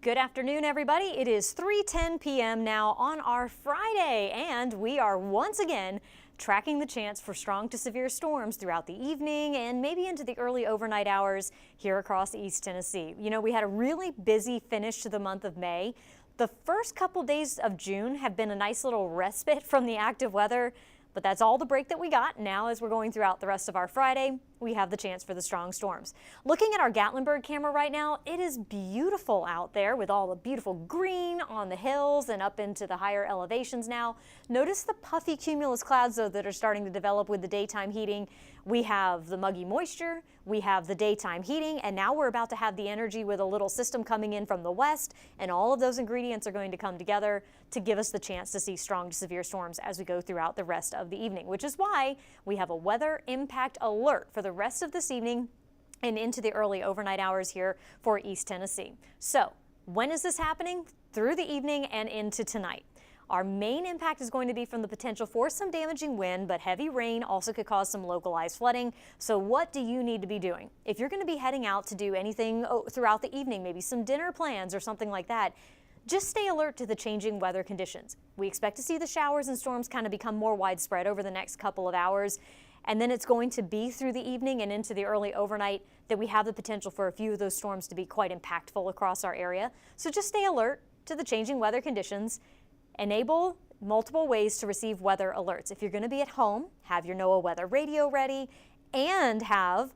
Good afternoon, everybody. It is 3:10 p.m. now on our Friday, and we are once again tracking the chance for strong to severe storms throughout the evening and maybe into the early overnight hours here across East Tennessee. You know, we had a really busy finish to the month of May. The first couple days of June have been a nice little respite from the active weather, but that's all the break that we got. Now, as we're going throughout the rest of our Friday, we have the chance for the strong storms. Looking at our Gatlinburg camera right now, it is beautiful out there with all the beautiful green on the hills and up into the higher elevations now. Notice the puffy cumulus clouds, though, that are starting to develop with the daytime heating. We have the muggy moisture, we have the daytime heating, and now we're about to have the energy with a little system coming in from the west, and all of those ingredients are going to come together to give us the chance to see strong to severe storms as we go throughout the rest of the evening, which is why we have a weather impact alert for the rest of this evening and into the early overnight hours here for East Tennessee. So when is this happening? Through the evening and into tonight. Our main impact is going to be from the potential for some damaging wind, but heavy rain also could cause some localized flooding. So what do you need to be doing? If you're going to be heading out to do anything throughout the evening, maybe some dinner plans or something like that, just stay alert to the changing weather conditions. We expect to see the showers and storms kind of become more widespread over the next couple of hours. And then it's going to be through the evening and into the early overnight that we have the potential for a few of those storms to be quite impactful across our area. So just stay alert to the changing weather conditions. Enable multiple ways to receive weather alerts. If you're going to be at home, have your NOAA weather radio ready and have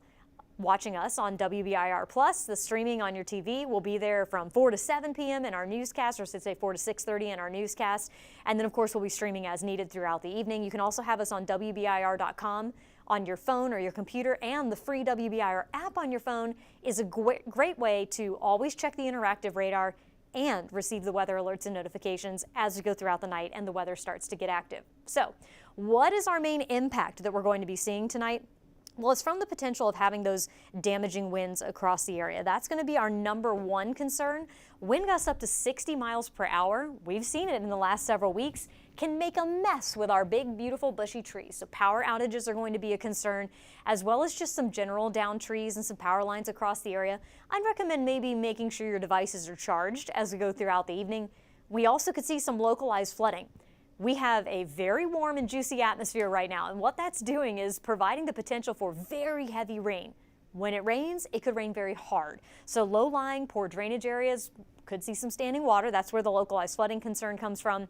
watching us on WBIR Plus. The streaming on your TV will be there from 4 to 7 p.m. in our newscast, or I should say 4 to 6:30 in our newscast. And then, of course, we'll be streaming as needed throughout the evening. You can also have us on WBIR.com on your phone or your computer, and the free WBIR app on your phone is a great way to always check the interactive radar and receive the weather alerts and notifications as we go throughout the night and the weather starts to get active. So what is our main impact that we're going to be seeing tonight? Well, it's from the potential of having those damaging winds across the area. That's going to be our number one concern. Wind gusts up to 60 miles per hour. We've seen it in the last several weeks. Can make a mess with our big, beautiful, bushy trees. So power outages are going to be a concern, as well as just some general downed trees and some power lines across the area. I'd recommend maybe making sure your devices are charged as we go throughout the evening. We also could see some localized flooding. We have a very warm and juicy atmosphere right now, and what that's doing is providing the potential for very heavy rain. When it rains, it could rain very hard. So low-lying, poor drainage areas could see some standing water. That's where the localized flooding concern comes from.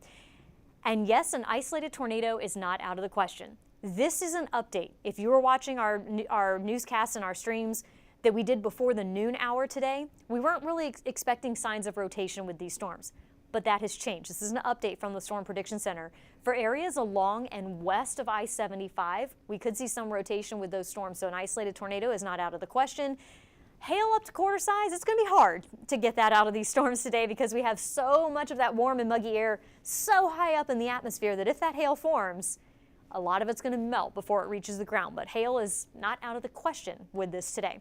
And yes, an isolated tornado is not out of the question. This is an update. If you were watching our newscasts and our streams that we did before the noon hour today, we weren't really expecting signs of rotation with these storms. But that has changed. This is an update from the Storm Prediction Center. For areas along and west of I-75, we could see some rotation with those storms, so an isolated tornado is not out of the question. Hail up to quarter size, it's going to be hard to get that out of these storms today because we have so much of that warm and muggy air so high up in the atmosphere that if that hail forms, a lot of it's going to melt before it reaches the ground. But hail is not out of the question with this today.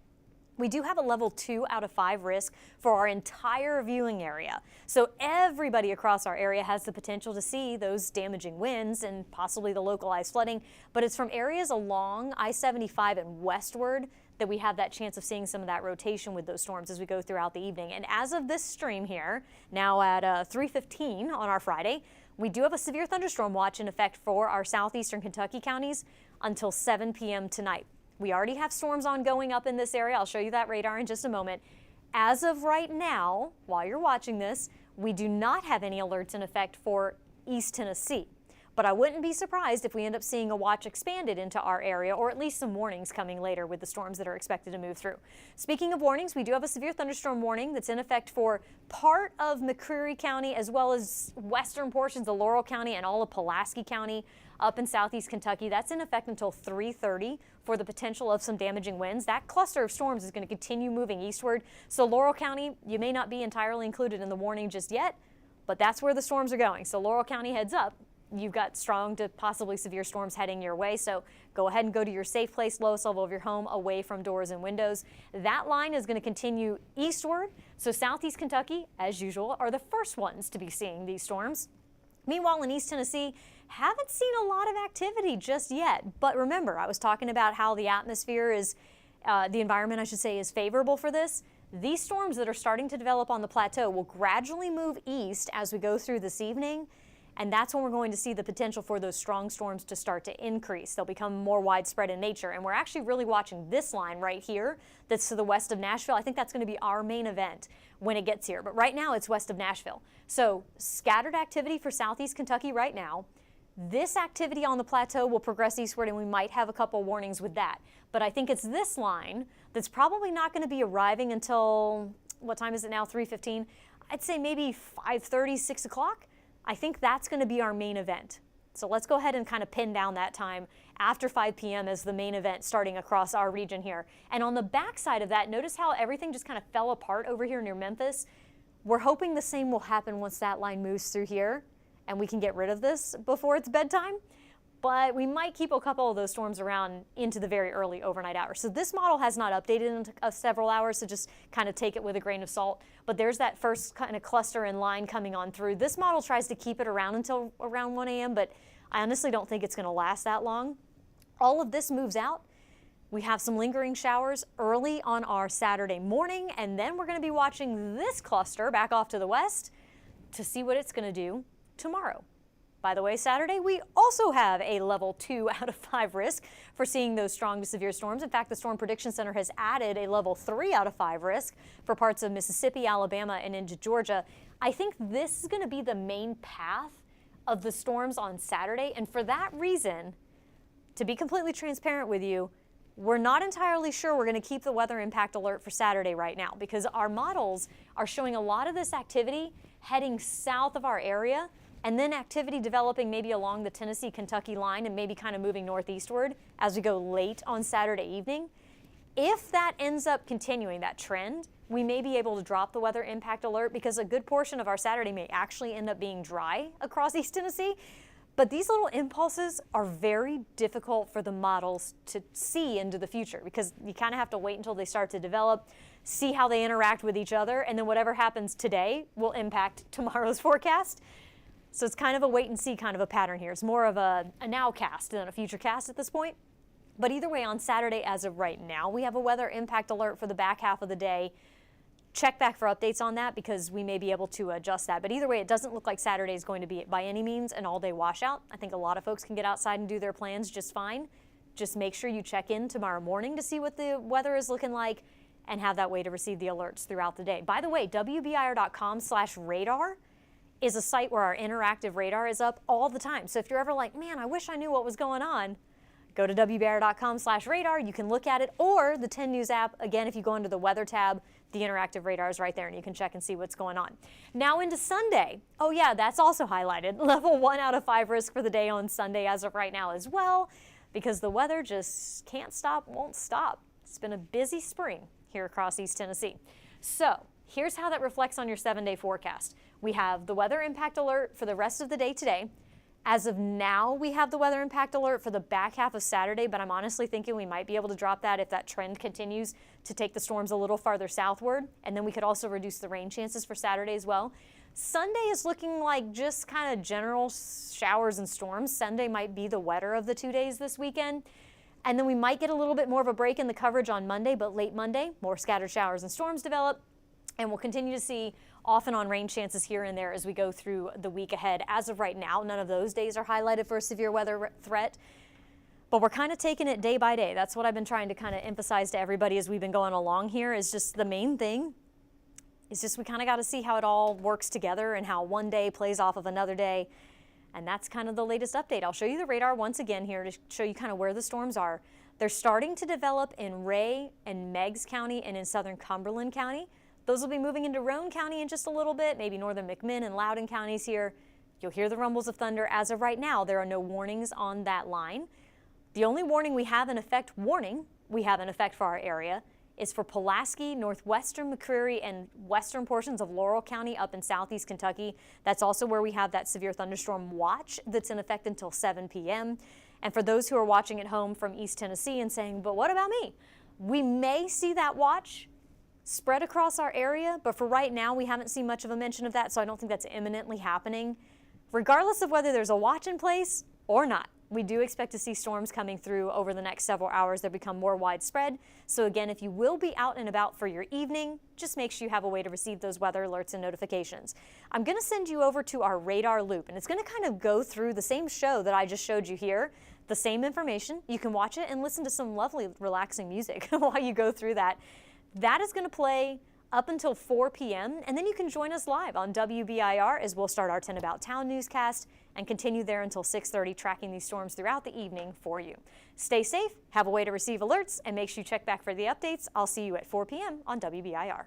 We do have a level 2 out of 5 risk for our entire viewing area. So everybody across our area has the potential to see those damaging winds and possibly the localized flooding, but it's from areas along I-75 and westward that we have that chance of seeing some of that rotation with those storms as we go throughout the evening. And as of this stream here, now at 3:15 on our Friday, we do have a severe thunderstorm watch in effect for our southeastern Kentucky counties until 7 p.m. tonight. We already have storms ongoing up in this area. I'll show you that radar in just a moment. As of right now, while you're watching this, we do not have any alerts in effect for East Tennessee. But I wouldn't be surprised if we end up seeing a watch expanded into our area, or at least some warnings coming later with the storms that are expected to move through. Speaking of warnings, we do have a severe thunderstorm warning that's in effect for part of McCreary County, as well as western portions of Laurel County and all of Pulaski County up in southeast Kentucky. That's in effect until 3:30 for the potential of some damaging winds. That cluster of storms is going to continue moving eastward. So Laurel County, you may not be entirely included in the warning just yet, but that's where the storms are going. So Laurel County, heads up. You've got strong to possibly severe storms heading your way, so go ahead and go to your safe place, lowest level of your home, away from doors and windows. That line is going to continue eastward, so southeast Kentucky, as usual, are the first ones to be seeing these storms. Meanwhile, in East Tennessee, haven't seen a lot of activity just yet, but remember, I was talking about how the atmosphere is, the environment, I should say, is favorable for this. These storms that are starting to develop on the plateau will gradually move east as we go through this evening. And that's when we're going to see the potential for those strong storms to start to increase. They'll become more widespread in nature. And we're actually really watching this line right here that's to the west of Nashville. I think that's going to be our main event when it gets here. But right now it's west of Nashville. So scattered activity for southeast Kentucky right now. This activity on the plateau will progress eastward, and we might have a couple warnings with that. But I think it's this line that's probably not going to be arriving until, what time is it now, 3:15? I'd say maybe 5:30, 6 o'clock. I think that's going to be our main event. So let's go ahead and kind of pin down that time after 5 p.m. as the main event starting across our region here. And on the backside of that, notice how everything just kind of fell apart over here near Memphis. We're hoping the same will happen once that line moves through here and we can get rid of this before it's bedtime. But we might keep a couple of those storms around into the very early overnight hours. So this model has not updated in several hours, so just kind of take it with a grain of salt. But there's that first kind of cluster and line coming on through. This model tries to keep it around until around 1 a.m., but I honestly don't think it's going to last that long. All of this moves out. We have some lingering showers early on our Saturday morning, and then we're going to be watching this cluster back off to the west to see what it's going to do tomorrow. By the way, Saturday, we also have a level 2 out of 5 risk for seeing those strong to severe storms. In fact, the Storm Prediction Center has added a level 3 out of 5 risk for parts of Mississippi, Alabama, and into Georgia. I think this is going to be the main path of the storms on Saturday. And for that reason, to be completely transparent with you, we're not entirely sure we're going to keep the weather impact alert for Saturday right now, because our models are showing a lot of this activity heading south of our area, and then activity developing maybe along the Tennessee-Kentucky line and maybe kind of moving northeastward as we go late on Saturday evening. If that ends up continuing, that trend, we may be able to drop the weather impact alert, because a good portion of our Saturday may actually end up being dry across East Tennessee. But these little impulses are very difficult for the models to see into the future, because you kind of have to wait until they start to develop, see how they interact with each other, and then whatever happens today will impact tomorrow's forecast. So it's kind of a wait and see kind of a pattern here. It's more of a nowcast than a future cast at this point. But either way, on Saturday, as of right now, we have a weather impact alert for the back half of the day. Check back for updates on that, because we may be able to adjust that. But either way, it doesn't look like Saturday is going to be by any means an all-day washout. I think a lot of folks can get outside and do their plans just fine. Just make sure you check in tomorrow morning to see what the weather is looking like and have that way to receive the alerts throughout the day. By the way, WBIR.com/radar is a site where our interactive radar is up all the time. So if you're ever like, man, I wish I knew what was going on, go to WBIR.com/radar. You can look at it, or the 10 News app. Again, if you go under the weather tab, the interactive radar is right there, and you can check and see what's going on. Now into Sunday. Oh yeah, that's also highlighted. Level 1 out of 5 risk for the day on Sunday as of right now as well, because the weather just can't stop, won't stop. It's been a busy spring here across East Tennessee. So here's how that reflects on your 7-day forecast. We have the weather impact alert for the rest of the day today. As of now, we have the weather impact alert for the back half of Saturday, but I'm honestly thinking we might be able to drop that if that trend continues to take the storms a little farther southward. And then we could also reduce the rain chances for Saturday as well. Sunday is looking like just kind of general showers and storms. Sunday might be the wetter of the 2 days this weekend. And then we might get a little bit more of a break in the coverage on Monday, but late Monday, more scattered showers and storms develop. And we'll continue to see off and on rain chances here and there as we go through the week ahead. As of right now, none of those days are highlighted for a severe weather threat, but we're kind of taking it day by day. That's what I've been trying to kind of emphasize to everybody as we've been going along here, is just the main thing It's just we kind of got to see how it all works together and how one day plays off of another day. And that's kind of the latest update. I'll show you the radar once again here to show you kind of where the storms are. They're starting to develop in Ray and Meigs County and in southern Cumberland County. Those will be moving into Roane County in just a little bit, maybe northern McMinn and Loudoun counties here. You'll hear the rumbles of thunder. As of right now, there are no warnings on that line. The only warning we have in effect for our area is for Pulaski, northwestern McCreary, and western portions of Laurel County up in southeast Kentucky. That's also where we have that severe thunderstorm watch that's in effect until 7 p.m. And for those who are watching at home from East Tennessee and saying, but what about me? We may see that watch spread across our area, but for right now, we haven't seen much of a mention of that, so I don't think that's imminently happening. Regardless of whether there's a watch in place or not, we do expect to see storms coming through over the next several hours that become more widespread. So again, if you will be out and about for your evening, just make sure you have a way to receive those weather alerts and notifications. I'm going to send you over to our radar loop, and it's going to kind of go through the same show that I just showed you here, the same information. You can watch it and listen to some lovely, relaxing music while you go through that. That is going to play up until 4 p.m. and then you can join us live on WBIR as we'll start our 10 About Town newscast and continue there until 6:30, tracking these storms throughout the evening for you. Stay safe, have a way to receive alerts, and make sure you check back for the updates. I'll see you at 4 p.m. on WBIR.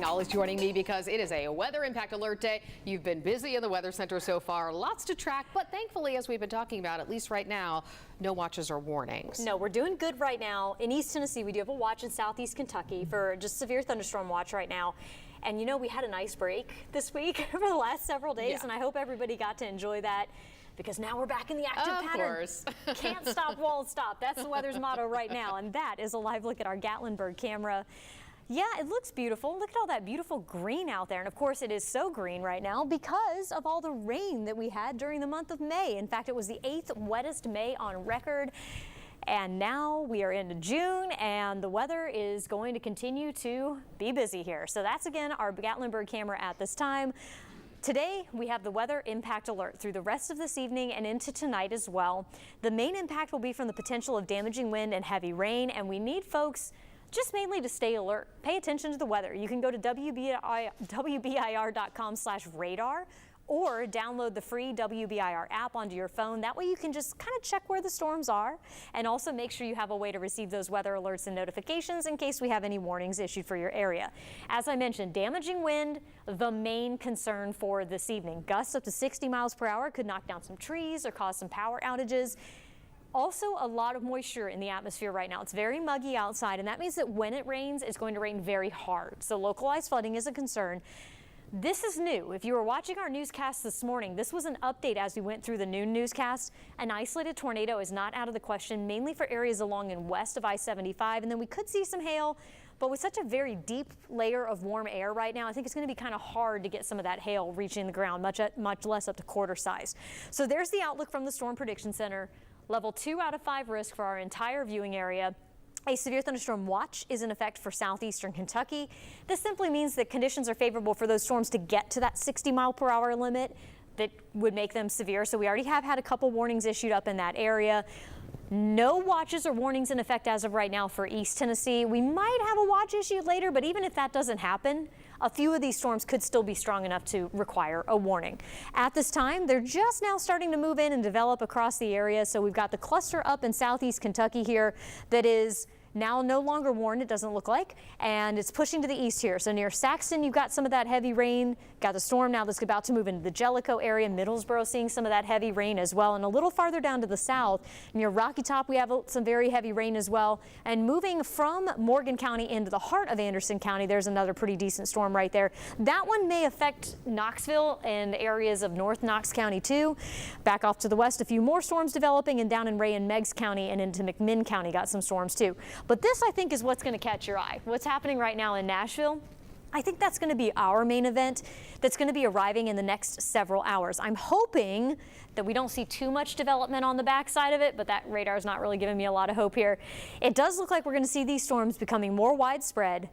Always joining me because it is a weather impact alert day. You've been busy in the weather center so far, lots to track, but thankfully, as we've been talking about, at least right now, no watches or warnings. No, we're doing good right now. In East Tennessee, we do have a watch in Southeast Kentucky for just severe thunderstorm watch right now. And you know, we had a nice break this week for the last several days, and I hope everybody got to enjoy that. Because now we're back in the active pattern. Of course. Can't stop, won't stop. That's the weather's motto right now. And that is a live look at our Gatlinburg camera. Yeah, it looks beautiful. Look at all that beautiful green out there. And of course, it is so green right now because of all the rain that we had during the month of May. In fact, it was the 8th wettest May on record. And now we are into June, and the weather is going to continue to be busy here. So that's, again, our Gatlinburg camera at this time. Today, we have the weather impact alert through the rest of this evening and into tonight as well. The main impact will be from the potential of damaging wind and heavy rain, and we need folks just mainly to stay alert. Pay attention to the weather. You can go to WBIR.com/radar or download the free WBIR app onto your phone. That way you can just kind of check where the storms are, and also make sure you have a way to receive those weather alerts and notifications in case we have any warnings issued for your area. As I mentioned, damaging wind, the main concern for this evening. Gusts up to 60 miles per hour could knock down some trees or cause some power outages. Also, a lot of moisture in the atmosphere right now. It's very muggy outside, and that means that when it rains, it's going to rain very hard. So localized flooding is a concern. This is new. If you were watching our newscast this morning, this was an update as we went through the noon newscast. An isolated tornado is not out of the question, mainly for areas along and west of I-75. And then we could see some hail, but with such a very deep layer of warm air right now, I think it's going to be kind of hard to get some of that hail reaching the ground, much less up to quarter size. So there's the outlook from the Storm Prediction Center. Level 2 out of 5 risk for our entire viewing area. A severe thunderstorm watch is in effect for southeastern Kentucky. This simply means that conditions are favorable for those storms to get to that 60-mile-per-hour limit that would make them severe. So we already have had a couple warnings issued up in that area. No watches or warnings in effect as of right now for East Tennessee. We might have a watch issued later, but even if that doesn't happen, a few of these storms could still be strong enough to require a warning. At this time, they're just now starting to move in and develop across the area. So we've got the cluster up in southeast Kentucky here that is now no longer warned, it doesn't look like, and it's pushing to the east here. So near Saxton, you've got some of that heavy rain. Got the storm now that's about to move into the Jellicoe area. Middlesboro seeing some of that heavy rain as well. And a little farther down to the south, near Rocky Top, we have some very heavy rain as well. And moving from Morgan County into the heart of Anderson County, there's another pretty decent storm right there. That one may affect Knoxville and areas of North Knox County too. Back off to the west, a few more storms developing, and down in Ray and Meigs County and into McMinn County got some storms too. But this, I think, is what's going to catch your eye. What's happening right now in Nashville? I think that's going to be our main event that's going to be arriving in the next several hours. I'm hoping that we don't see too much development on the backside of it, but that radar is not really giving me a lot of hope here. It does look like we're going to see these storms becoming more widespread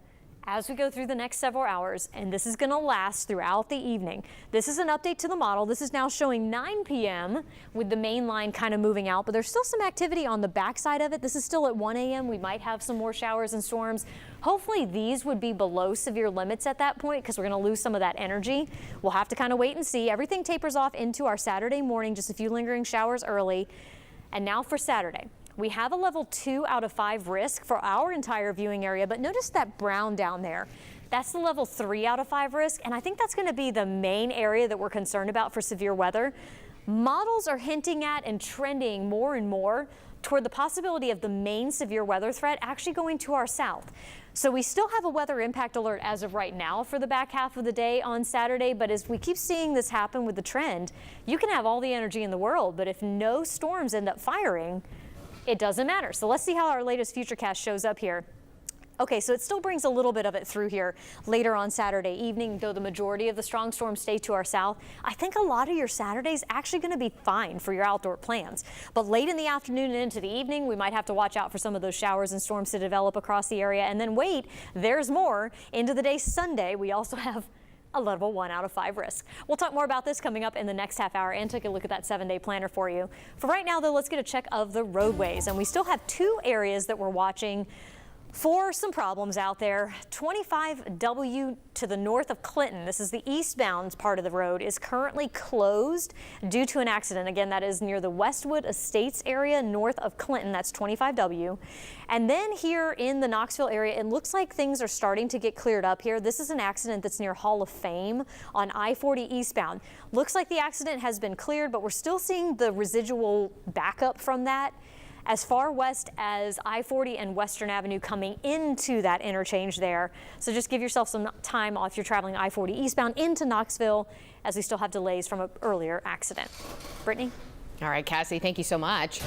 as we go through the next several hours, and this is going to last throughout the evening. This is an update to the model. This is now showing 9 p.m. with the main line kind of moving out, but there's still some activity on the backside of it. This is still at 1 a.m. We might have some more showers and storms. Hopefully these would be below severe limits at that point because we're going to lose some of that energy. We'll have to kind of wait and see. Everything tapers off into our Saturday morning, just a few lingering showers early. And now for Saturday. We have a level 2 out of 5 risk for our entire viewing area, but notice that brown down there. That's the level 3 out of 5 risk, and I think that's going to be the main area that we're concerned about for severe weather. Models are hinting at and trending more and more toward the possibility of the main severe weather threat actually going to our south. So we still have a weather impact alert as of right now for the back half of the day on Saturday, but as we keep seeing this happen with the trend, you can have all the energy in the world, but if no storms end up firing, it doesn't matter. So let's see how our latest Futurecast shows up here. Okay, so it still brings a little bit of it through here later on Saturday evening, though the majority of the strong storms stay to our south. I think a lot of your Saturday's actually going to be fine for your outdoor plans. But late in the afternoon and into the evening, we might have to watch out for some of those showers and storms to develop across the area. And then wait, there's more. Into the day Sunday, we also have a level 1 out of 5 risk. We'll talk more about this coming up in the next half hour and take a look at that 7-day planner for you. For right now, though, let's get a check of the roadways. And we still have 2 areas that we're watching for some problems out there. 25W to the north of Clinton, this is the eastbound part of the road, is currently closed due to an accident. Again, that is near the Westwood Estates area north of Clinton. That's 25W. And then here in the Knoxville area, it looks like things are starting to get cleared up here. This is an accident that's near Hall of Fame on I-40 eastbound. Looks like the accident has been cleared, but we're still seeing the residual backup from that as far west as I-40 and Western Avenue coming into that interchange there. So just give yourself some time if you're traveling I-40 eastbound into Knoxville, as we still have delays from an earlier accident. Brittany? All right, Cassie, thank you so much.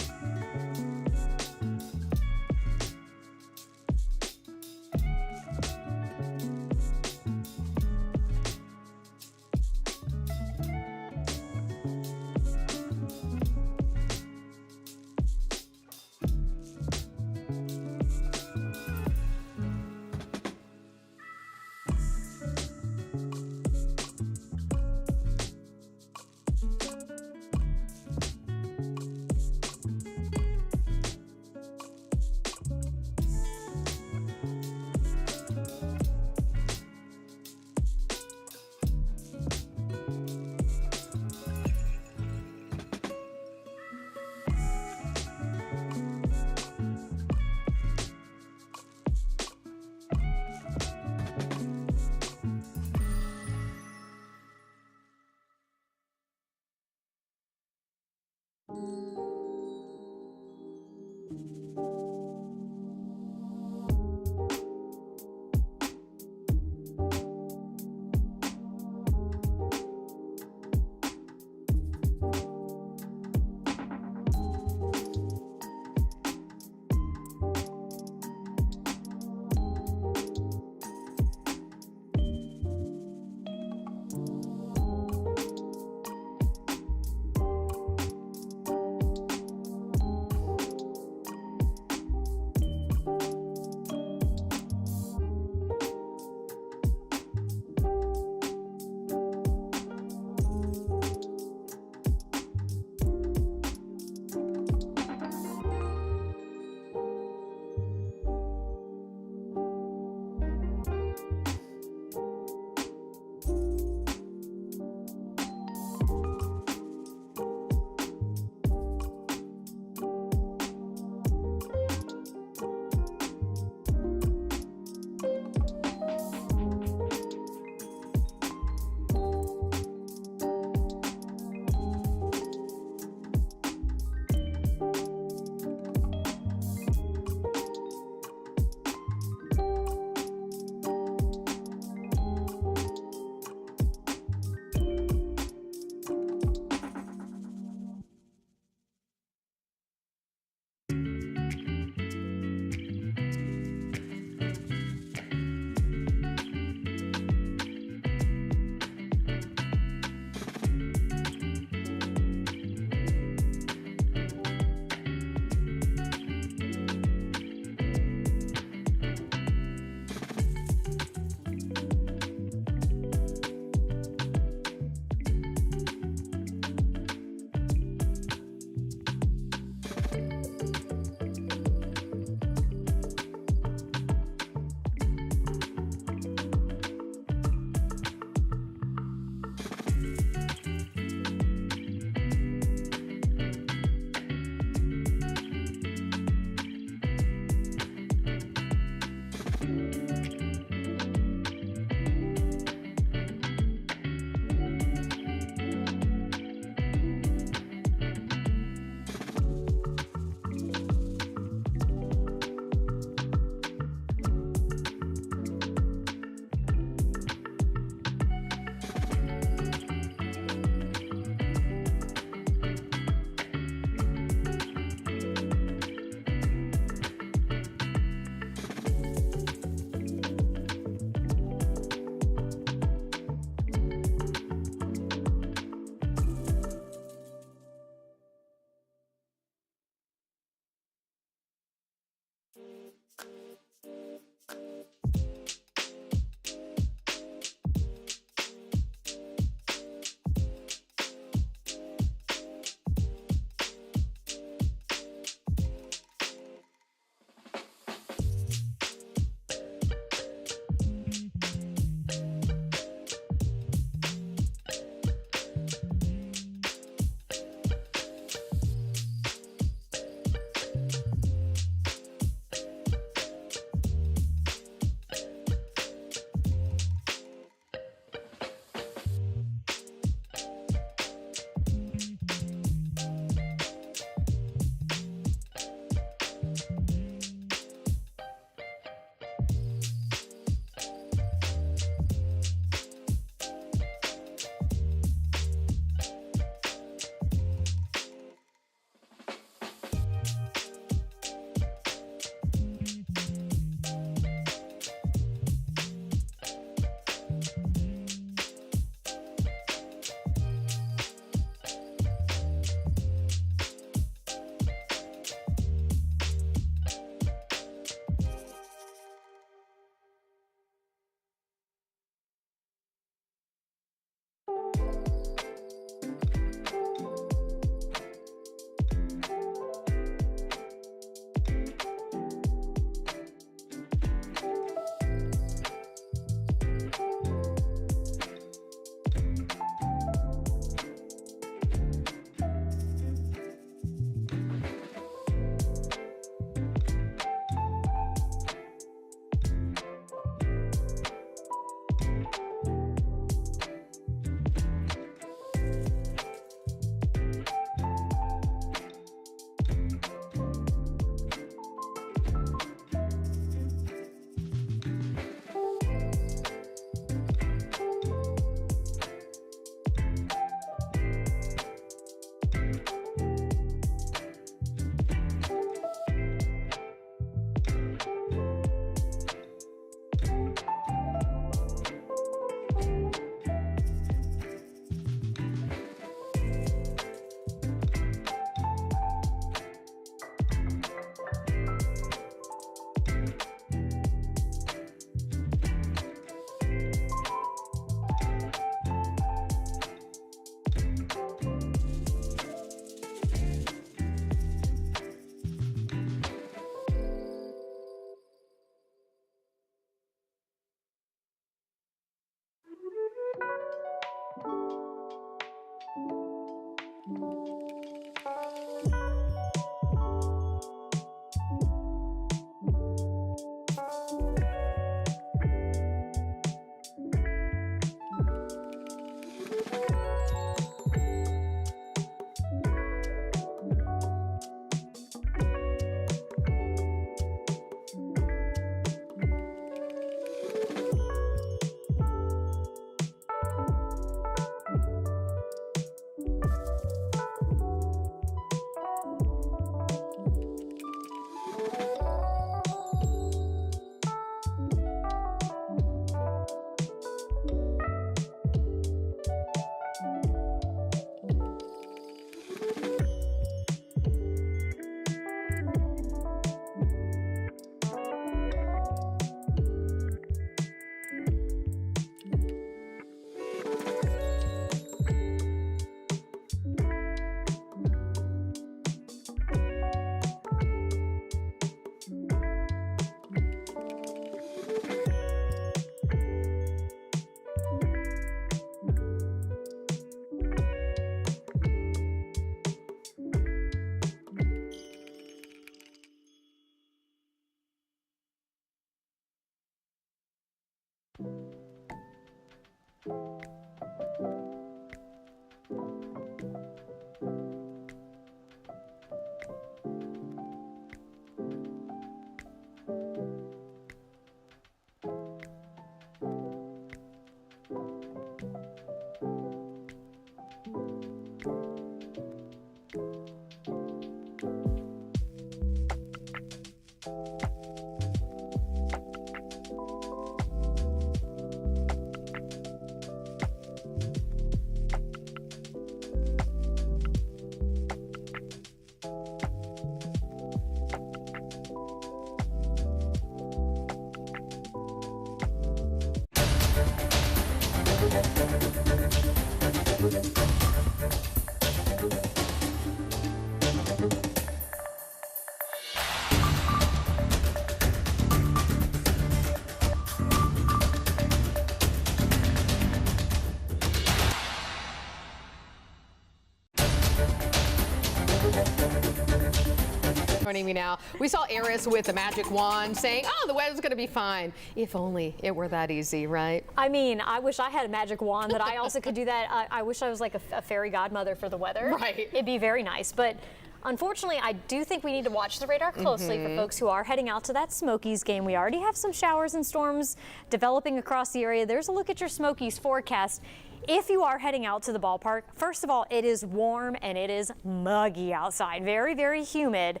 Joining me now, we saw Eris with the magic wand saying, oh, the weather's going to be fine. If only it were that easy, right? I mean, I wish I had a magic wand that I also could do that. I wish I was like a fairy godmother for the weather. Right. It'd be very nice. But unfortunately, I do think we need to watch the radar closely for folks who are heading out to that Smokies game. We already have some showers and storms developing across the area. There's a look at your Smokies forecast. If you are heading out to the ballpark, first of all, it is warm and it is muggy outside. Very, very humid.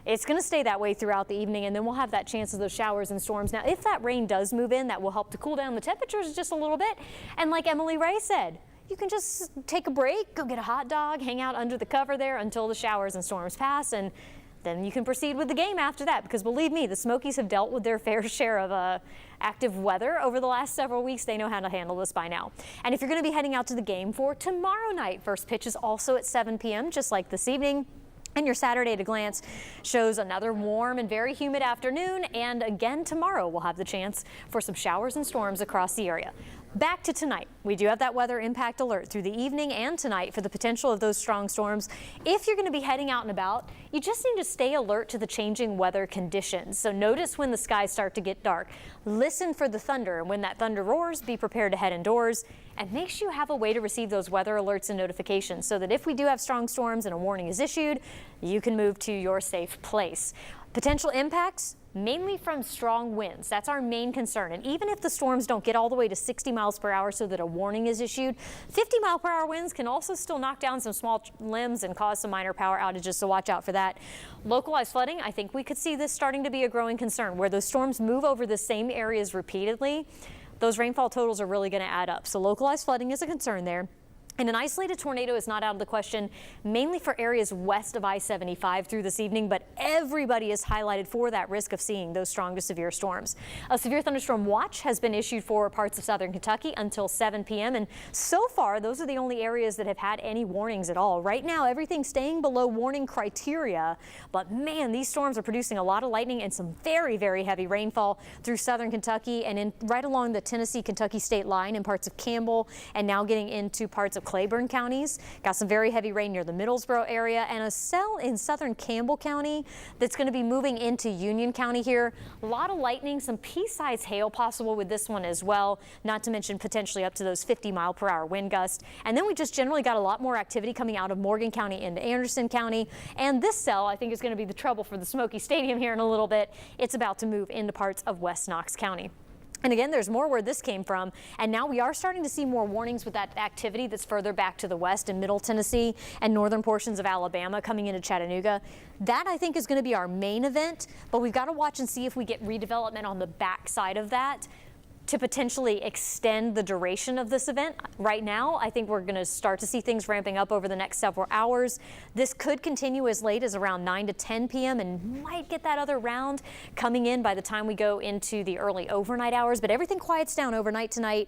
It's going to stay that way throughout the evening, and then we'll have that chance of those showers and storms. Now, if that rain does move in, that will help to cool down the temperatures just a little bit. And like Emily Ray said, you can just take a break, go get a hot dog, hang out under the cover there until the showers and storms pass, and then you can proceed with the game after that. Because believe me, the Smokies have dealt with their fair share of active weather over the last several weeks. They know how to handle this by now. And if you're going to be heading out to the game for tomorrow night, first pitch is also at 7 p.m., just like this evening. And your Saturday at a glance shows another warm and very humid afternoon. And again, tomorrow we'll have the chance for some showers and storms across the area. Back to tonight. We do have that weather impact alert through the evening and tonight for the potential of those strong storms. If you're going to be heading out and about, you just need to stay alert to the changing weather conditions. So notice when the skies start to get dark. Listen for the thunder, and when that thunder roars, be prepared to head indoors. And make sure you have a way to receive those weather alerts and notifications so that if we do have strong storms and a warning is issued, you can move to your safe place. Potential impacts, mainly from strong winds. That's our main concern. And even if the storms don't get all the way to 60 miles per hour so that a warning is issued, 50-mile-per-hour winds can also still knock down some small limbs and cause some minor power outages, so watch out for that. Localized flooding, I think we could see this starting to be a growing concern. Where those storms move over the same areas repeatedly, those rainfall totals are really going to add up. So localized flooding is a concern there. And an isolated tornado is not out of the question, mainly for areas west of I-75 through this evening, but everybody is highlighted for that risk of seeing those strong to severe storms. A severe thunderstorm watch has been issued for parts of southern Kentucky until 7 p.m. And so far, those are the only areas that have had any warnings at all. Right now, everything's staying below warning criteria, but man, these storms are producing a lot of lightning and some very, very heavy rainfall through southern Kentucky and right along the Tennessee-Kentucky state line in parts of Campbell and now getting into parts of Claiborne counties. Got some very heavy rain near the Middlesboro area and a cell in southern Campbell County that's going to be moving into Union County here. A lot of lightning, some pea-sized hail possible with this one as well, not to mention potentially up to those 50-mile-per-hour wind gusts. And then we just generally got a lot more activity coming out of Morgan County into Anderson County. And this cell, I think, is going to be the trouble for the Smoky Stadium here in a little bit. It's about to move into parts of West Knox County. And again, there's more where this came from, and now we are starting to see more warnings with that activity that's further back to the west in Middle Tennessee and northern portions of Alabama coming into Chattanooga. That, I think, is going to be our main event, but we've got to watch and see if we get redevelopment on the back side of that to potentially extend the duration of this event. Right now, I think we're going to start to see things ramping up over the next several hours. This could continue as late as around 9 to 10 p.m. and might get that other round coming in by the time we go into the early overnight hours, but everything quiets down overnight tonight.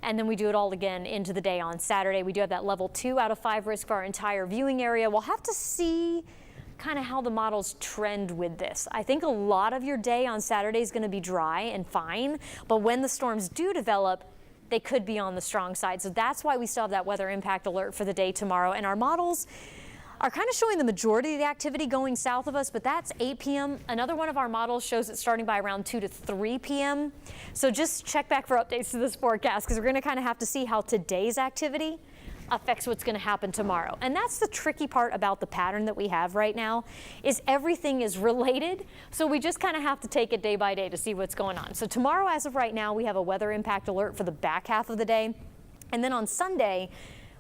And then we do it all again into the day on Saturday. We do have that level 2 out of 5 risk for our entire viewing area. We'll have to see kind of how the models trend with this. I think a lot of your day on Saturday is going to be dry and fine, but when the storms do develop, they could be on the strong side. So that's why we still have that weather impact alert for the day tomorrow. And our models are kind of showing the majority of the activity going south of us, but that's 8 p.m. Another one of our models shows it starting by around 2 to 3 p.m. So just check back for updates to this forecast, because we're going to kind of have to see how today's activity affects what's going to happen tomorrow. And that's the tricky part about the pattern that we have right now, is everything is related. So we just kind of have to take it day by day to see what's going on. So tomorrow, as of right now, we have a weather impact alert for the back half of the day. And then on Sunday,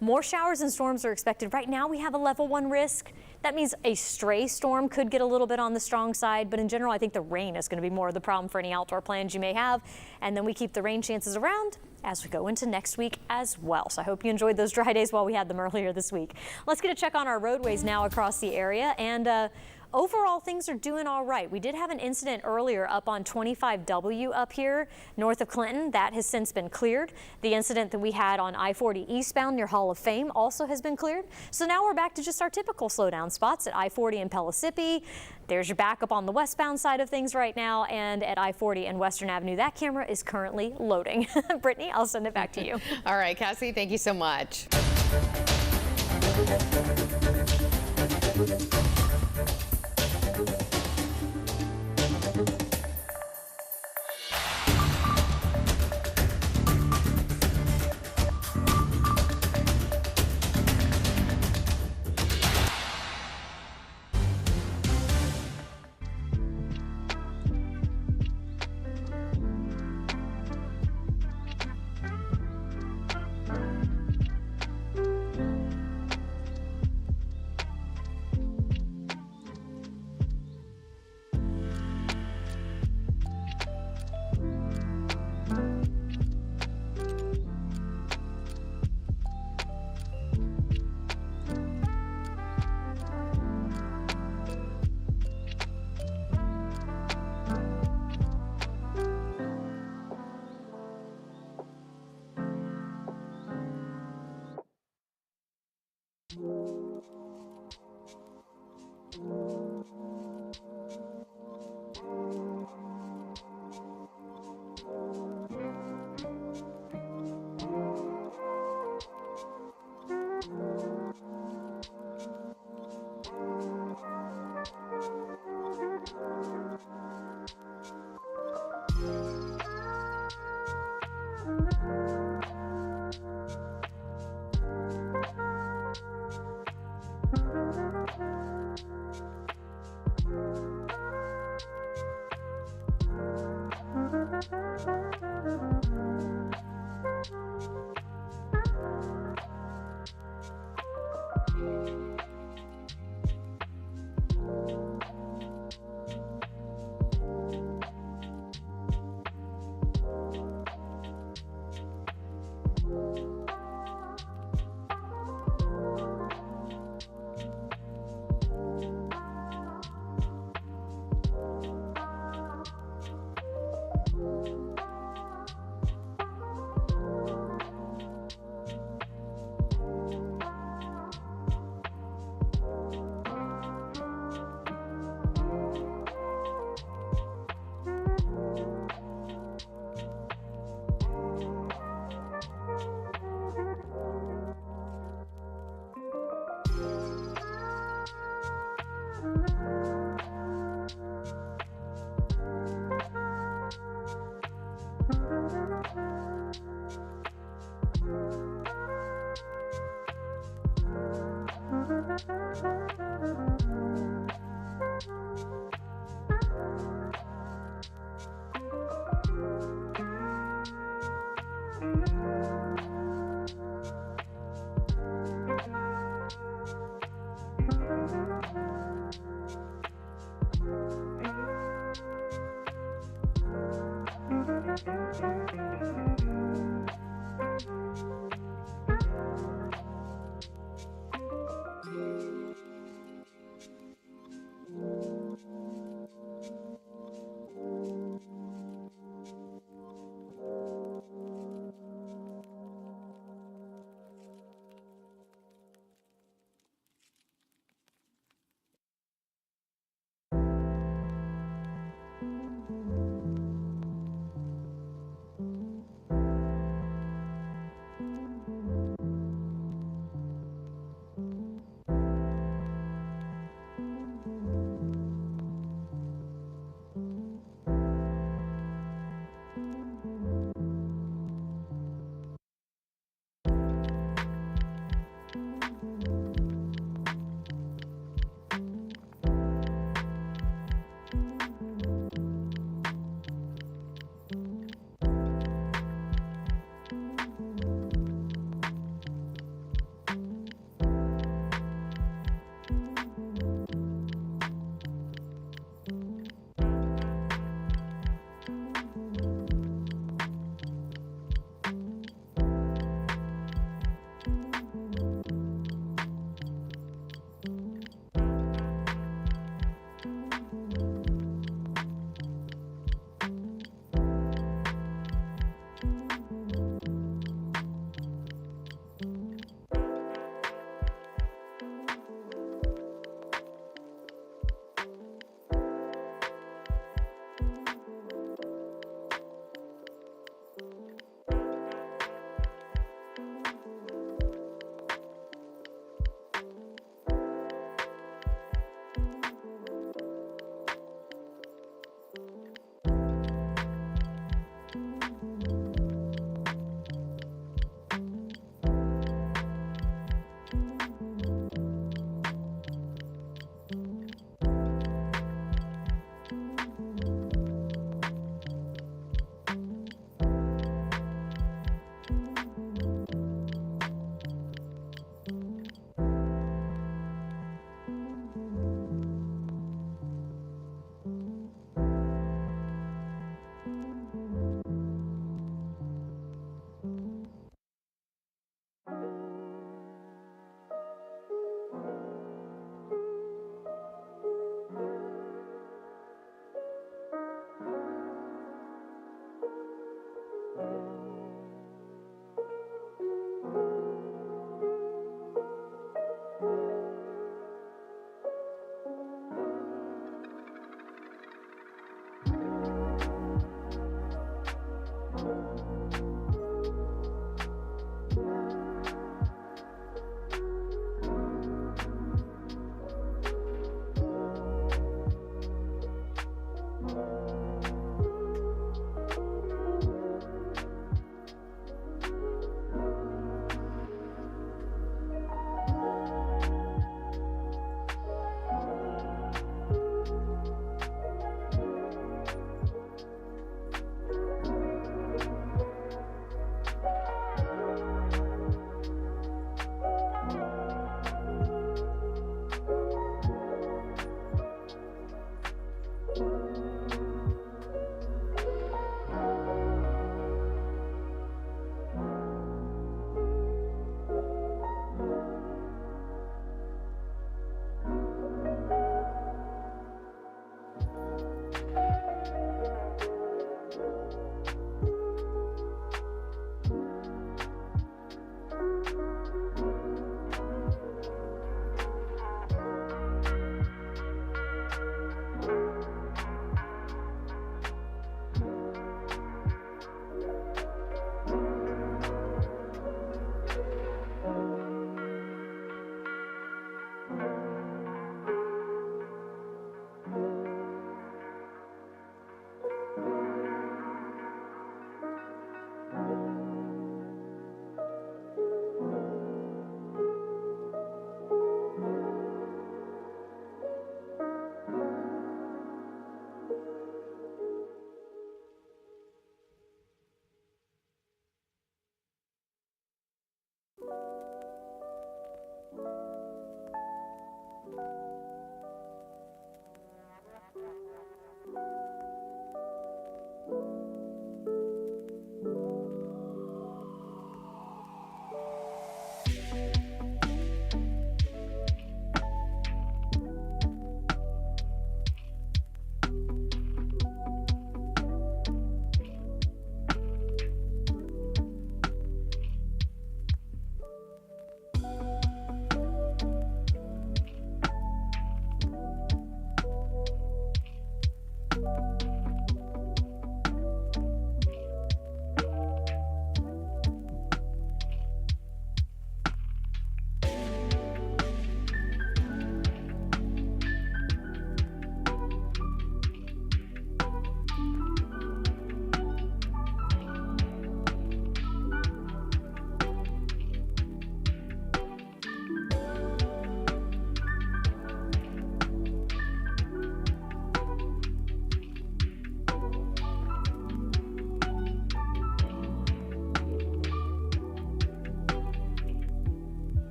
more showers and storms are expected. Right now, we have a level 1 risk. That means a stray storm could get a little bit on the strong side, but in general, I think the rain is going to be more of the problem for any outdoor plans you may have. And then we keep the rain chances around as we go into next week as well. So I hope you enjoyed those dry days while we had them earlier this week. Let's get a check on our roadways now across the area. And overall, things are doing all right. We did have an incident earlier up on 25W up here north of Clinton. That has since been cleared. The incident that we had on I-40 eastbound near Hall of Fame also has been cleared. So now we're back to just our typical slowdown spots at I-40 and Pellissippi. There's your backup on the westbound side of things right now, and at I-40 and Western Avenue, that camera is currently loading. Brittany, I'll send it back to you. All right, Cassie, thank you so much.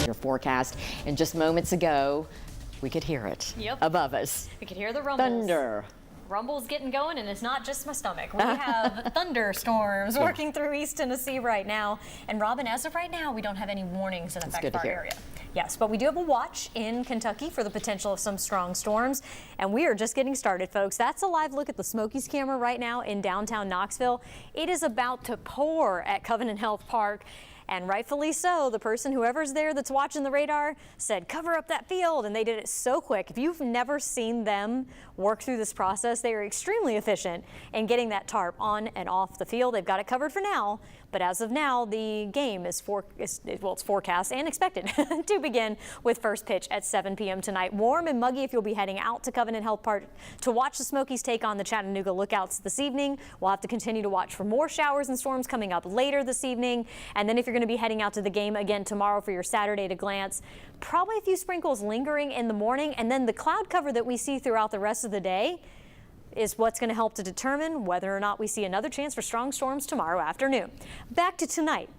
Your forecast, and just moments ago, we could hear it above us. We could hear the rumbles. Thunder. Rumble's getting going, and it's not just my stomach. We have thunderstorms working through East Tennessee right now. And Robin, as of right now, we don't have any warnings in effect for our area. Yes, but we do have a watch in Kentucky for the potential of some strong storms, and we are just getting started, folks. That's a live look at the Smokies camera right now in downtown Knoxville. It is about to pour at Covenant Health Park. And rightfully so. The person, whoever's there that's watching the radar, said, cover up that field. And they did it so quick. If you've never seen them work through this process, they are extremely efficient in getting that tarp on and off the field. They've got it covered for now. But as of now, the game is it's forecast and expected to begin with first pitch at 7 p.m. tonight. Warm and muggy if you'll be heading out to Covenant Health Park to watch the Smokies take on the Chattanooga Lookouts this evening. We'll have to continue to watch for more showers and storms coming up later this evening. And then if you're going to be heading out to the game again tomorrow for your Saturday to glance, probably a few sprinkles lingering in the morning. And then the cloud cover that we see throughout the rest of the day is what's going to help to determine whether or not we see another chance for strong storms tomorrow afternoon. Back to tonight.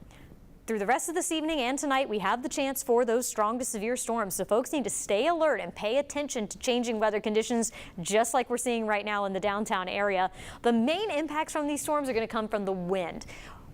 Through the rest of this evening and tonight, we have the chance for those strong to severe storms. So folks need to stay alert and pay attention to changing weather conditions, just like we're seeing right now in the downtown area. The main impacts from these storms are going to come from the wind.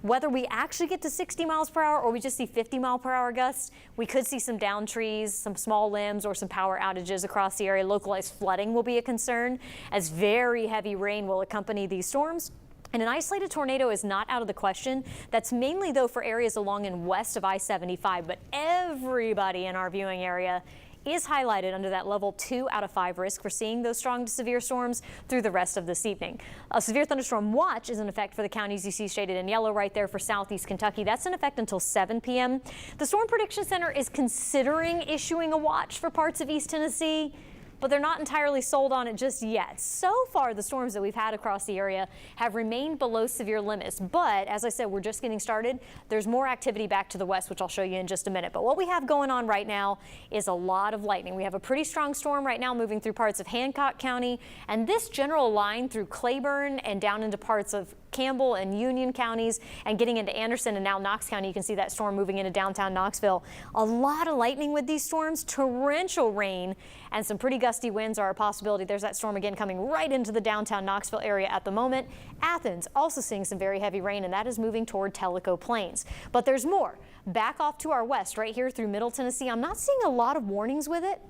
Whether we actually get to 60 miles per hour or we just see 50-mile-per-hour gusts, we could see some downed trees, some small limbs, or some power outages across the area. Localized flooding will be a concern, as very heavy rain will accompany these storms. And an isolated tornado is not out of the question. That's mainly, though, for areas along and west of I-75. But everybody in our viewing area is highlighted under that level 2 out of 5 risk for seeing those strong to severe storms through the rest of this evening. A severe thunderstorm watch is in effect for the counties you see shaded in yellow right there for southeast Kentucky. That's in effect until 7 p.m. The Storm Prediction Center is considering issuing a watch for parts of East Tennessee, but they're not entirely sold on it just yet. So far, the storms that we've had across the area have remained below severe limits. But as I said, we're just getting started. There's more activity back to the west, which I'll show you in just a minute. But what we have going on right now is a lot of lightning. We have a pretty strong storm right now moving through parts of Hancock County, and this general line through Claiborne and down into parts of Campbell and Union counties and getting into Anderson and now Knox County. You can see that storm moving into downtown Knoxville. A lot of lightning with these storms, torrential rain, and some pretty gusty winds are a possibility. There's that storm again coming right into the downtown Knoxville area at the moment. Athens also seeing some very heavy rain, and that is moving toward Tellico Plains. But there's more. Back off to our west right here through Middle Tennessee. I'm not seeing a lot of warnings with it.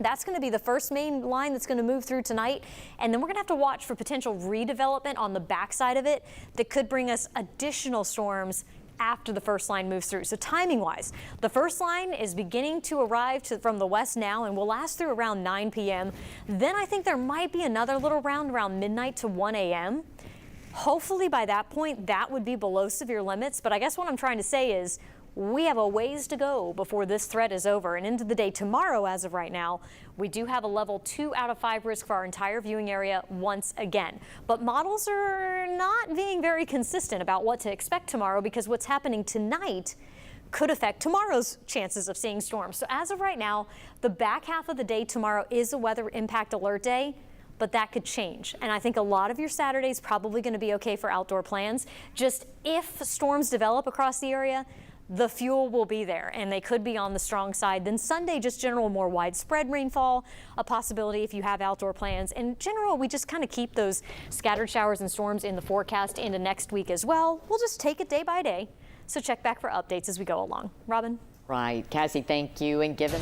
That's going to be the first main line that's going to move through tonight. And then we're going to have to watch for potential redevelopment on the backside of it that could bring us additional storms after the first line moves through. So timing wise, the first line is beginning to arrive from the west now and will last through around 9 p.m. Then I think there might be another little round around midnight to 1 a.m. Hopefully by that point, that would be below severe limits. But I guess what I'm trying to say is we have a ways to go before this threat is over. And into the day tomorrow, as of right now, we do have a level 2 out of 5 risk for our entire viewing area once again. But models are not being very consistent about what to expect tomorrow, because what's happening tonight could affect tomorrow's chances of seeing storms. So as of right now, the back half of the day tomorrow is a weather impact alert day, but that could change. And I think a lot of your Saturday is probably going to be okay for outdoor plans. Just if storms develop across the area, the fuel will be there and they could be on the strong side. Then Sunday, just general more widespread rainfall, a possibility if you have outdoor plans. In general, we just kind of keep those scattered showers and storms in the forecast into next week as well. We'll just take it day by day. So check back for updates as we go along. Robin? Right. Cassie, thank you. And given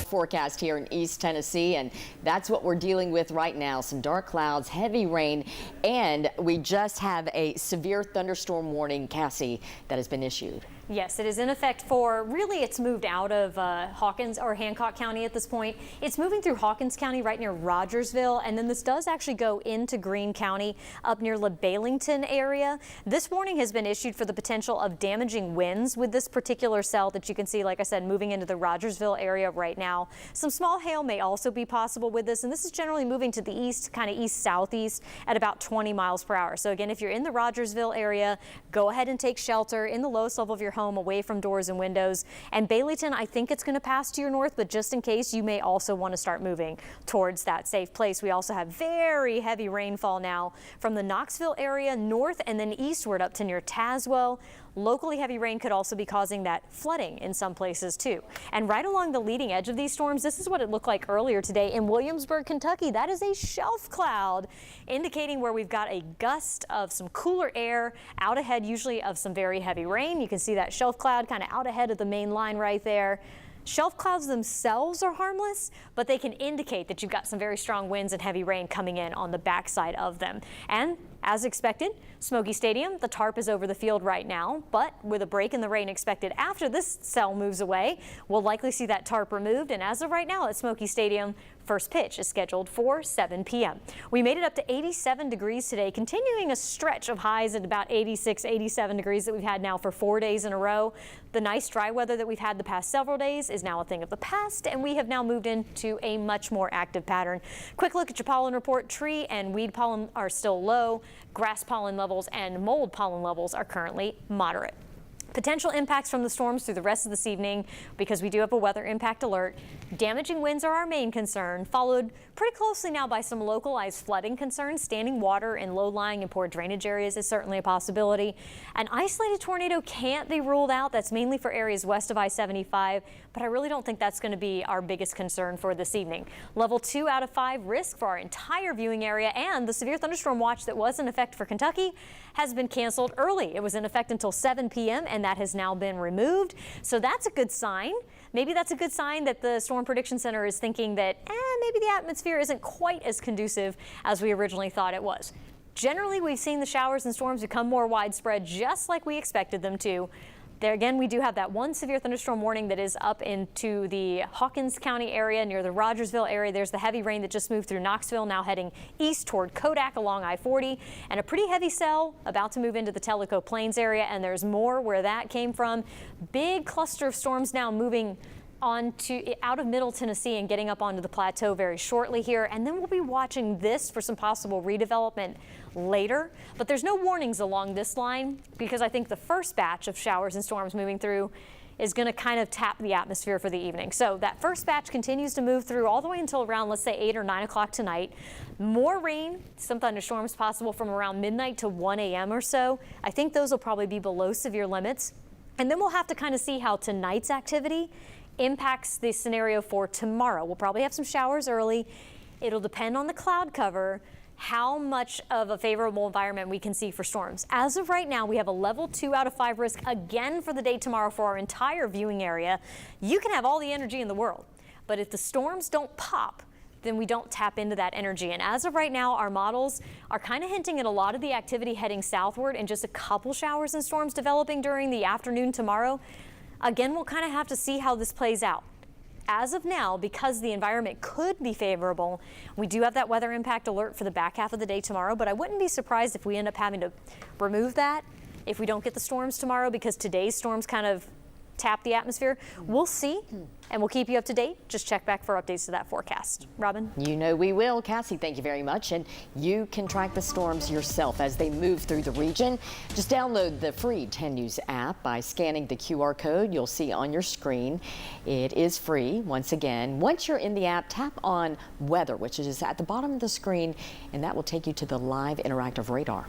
Forecast here in East Tennessee, and that's what we're dealing with right now. Some dark clouds, heavy rain, and we just have a severe thunderstorm warning, Cassie, that has been issued. Yes, it is in effect for, really it's moved out of Hawkins or Hancock County at this point. It's moving through Hawkins County right near Rogersville, and then this does actually go into Greene County up near LaBailington area. This warning has been issued for the potential of damaging winds with this particular cell that you can see, like I said, moving into the Rogersville area right now. Some small hail may also be possible with this, and this is generally moving to the east, kind of east-southeast at about 20 miles per hour. So again, if you're in the Rogersville area, go ahead and take shelter in the lowest level of your home, away from doors and windows. And Baileyton, I think it's going to pass to your north, but just in case, you may also want to start moving towards that safe place. We also have very heavy rainfall now from the Knoxville area north and then eastward up to near Tazewell. Locally heavy rain could also be causing that flooding in some places too. And right along the leading edge of these storms, this is what it looked like earlier today in Williamsburg, Kentucky. That is a shelf cloud indicating where we've got a gust of some cooler air out ahead, usually of some very heavy rain. You can see that shelf cloud kind of out ahead of the main line right there. Shelf clouds themselves are harmless, but they can indicate that you've got some very strong winds and heavy rain coming in on the backside of them. And as expected, Smoky Stadium, the tarp is over the field right now, but with a break in the rain expected after this cell moves away, we'll likely see that tarp removed. And as of right now at Smoky Stadium, first pitch is scheduled for 7 p.m. We made it up to 87 degrees today, continuing a stretch of highs at about 86, 87 degrees that we've had now for 4 days in a row. The nice dry weather that we've had the past several days is now a thing of the past, and we have now moved into a much more active pattern. Quick look at your pollen report. Tree and weed pollen are still low. Grass pollen levels and mold pollen levels are currently moderate. Potential impacts from the storms through the rest of this evening, because we do have a weather impact alert. Damaging winds are our main concern, followed pretty closely now by some localized flooding concerns. Standing water in low-lying and poor drainage areas is certainly a possibility. An isolated tornado can't be ruled out. That's mainly for areas west of I-75, but I really don't think that's going to be our biggest concern for this evening. Level 2 out of 5 risk for our entire viewing area, and the severe thunderstorm watch that was in effect for Kentucky has been canceled early. It was in effect until 7 p.m. and that has now been removed. So that's a good sign. Maybe that's a good sign that the Storm Prediction Center is thinking that maybe the atmosphere isn't quite as conducive as we originally thought it was. Generally, we've seen the showers and storms become more widespread, just like we expected them to. There again, we do have that one severe thunderstorm warning that is up into the Hawkins County area near the Rogersville area. There's the heavy rain that just moved through Knoxville, now heading east toward Kodak along I-40, and a pretty heavy cell about to move into the Tellico Plains area, and there's more where that came from. Big cluster of storms now moving out of Middle Tennessee and getting up onto the plateau very shortly here. And then we'll be watching this for some possible redevelopment later. But there's no warnings along this line, because I think the first batch of showers and storms moving through is going to kind of tap the atmosphere for the evening. So that first batch continues to move through all the way until around, let's say, 8 or 9 o'clock tonight. More rain, some thunderstorms possible from around midnight to 1 a.m. or so. I think those will probably be below severe limits. And then we'll have to kind of see how tonight's activity impacts the scenario for tomorrow. We'll probably have some showers early. It'll depend on the cloud cover, how much of a favorable environment we can see for storms. As of right now, we have a level 2 out of 5 risk again for the day tomorrow for our entire viewing area. You can have all the energy in the world, but if the storms don't pop, then we don't tap into that energy. And as of right now, our models are kind of hinting at a lot of the activity heading southward and just a couple showers and storms developing during the afternoon tomorrow. Again, we'll kind of have to see how this plays out. As of now, because the environment could be favorable, we do have that weather impact alert for the back half of the day tomorrow, but I wouldn't be surprised if we end up having to remove that if we don't get the storms tomorrow, because today's storms kind of tap the atmosphere. We'll see, and we'll keep you up to date. Just check back for updates to that forecast. Robin? You know we will. Cassie, thank you very much. And you can track the storms yourself as they move through the region. Just download the free 10 News app by scanning the QR code you'll see on your screen. It is free. Once again, once you're in the app, tap on weather, which is at the bottom of the screen, and that will take you to the live interactive radar.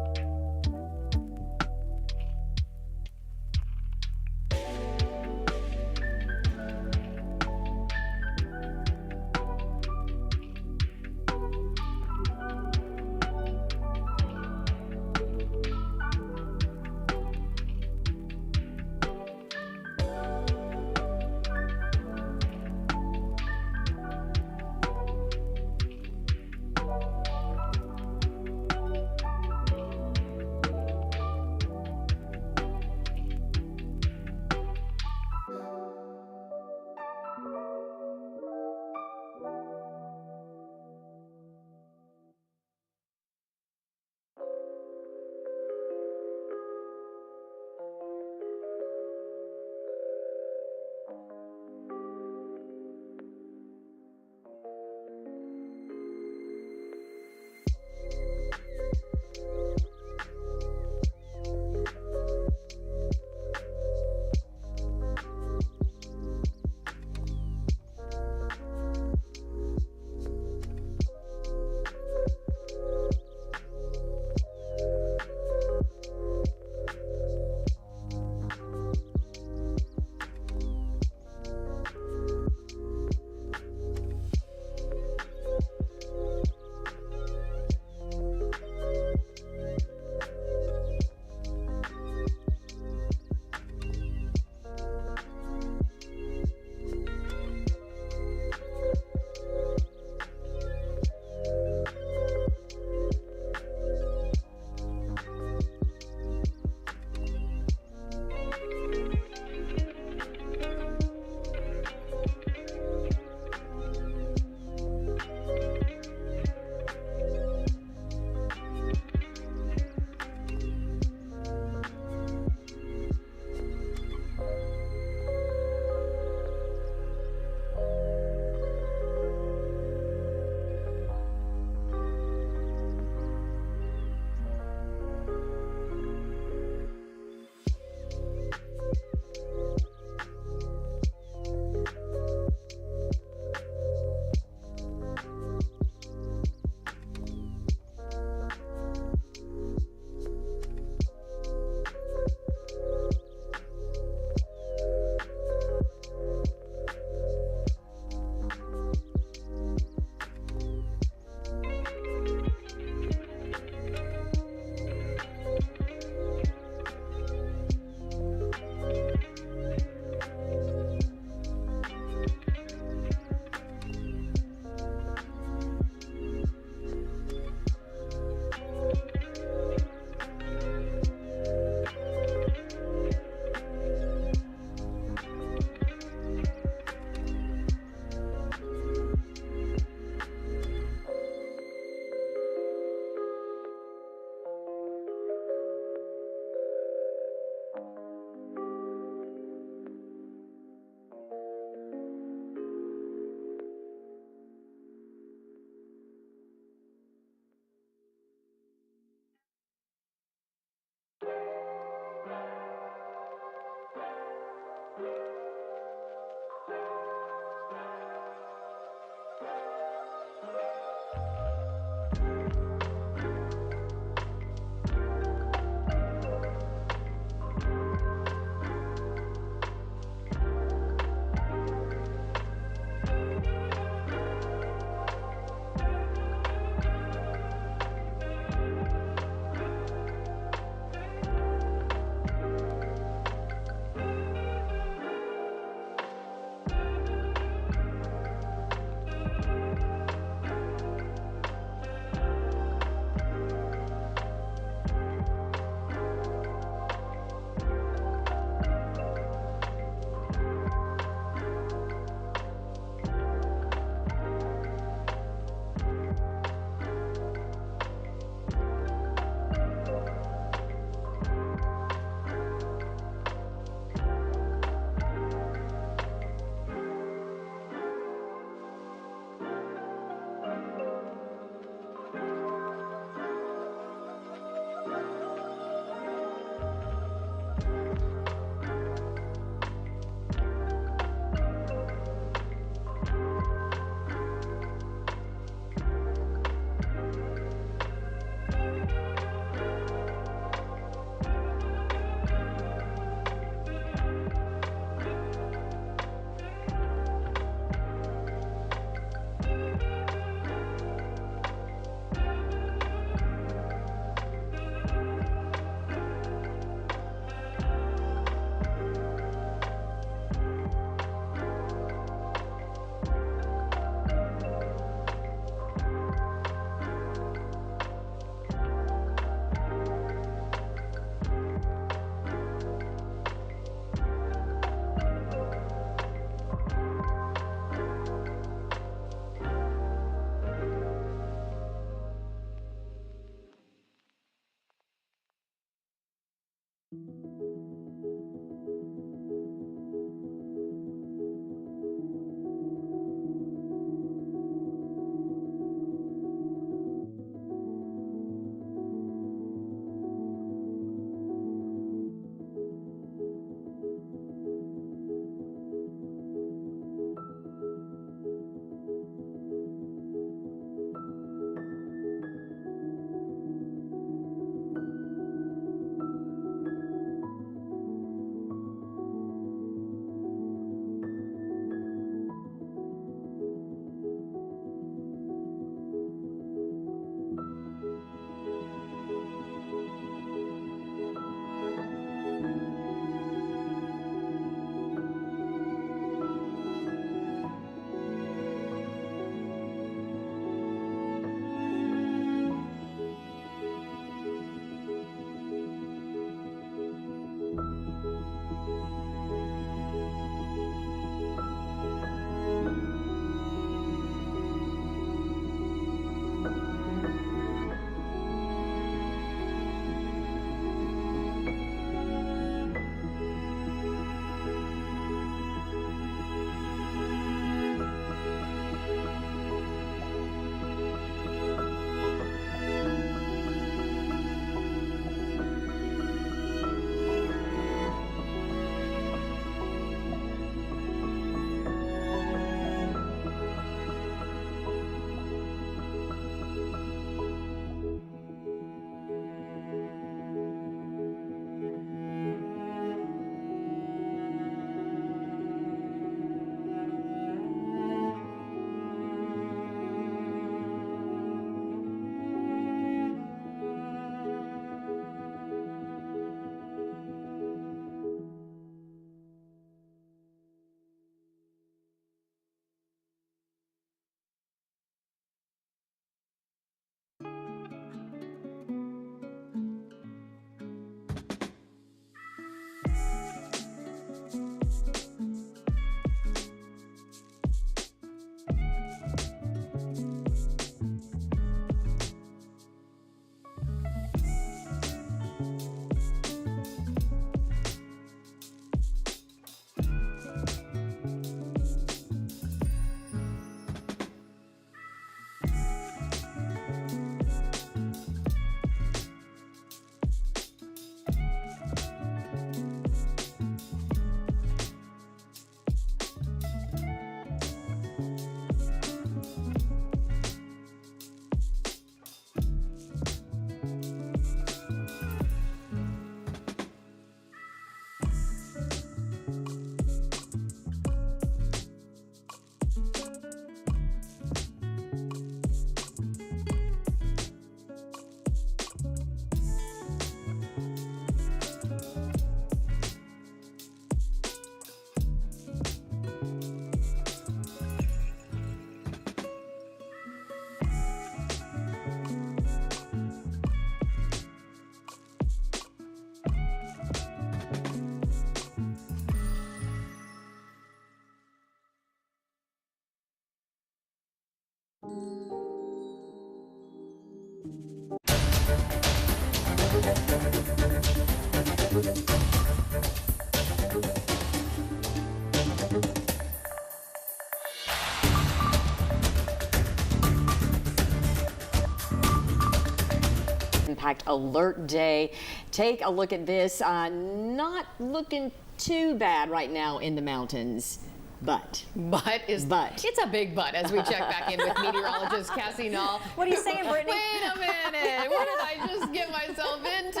Impact alert day. Take a look at this. Not looking too bad right now in the mountains. But It's a big but as we check back in with meteorologist Cassie Nall. What are you saying, Brittany? Wait a minute. What did I just get myself into?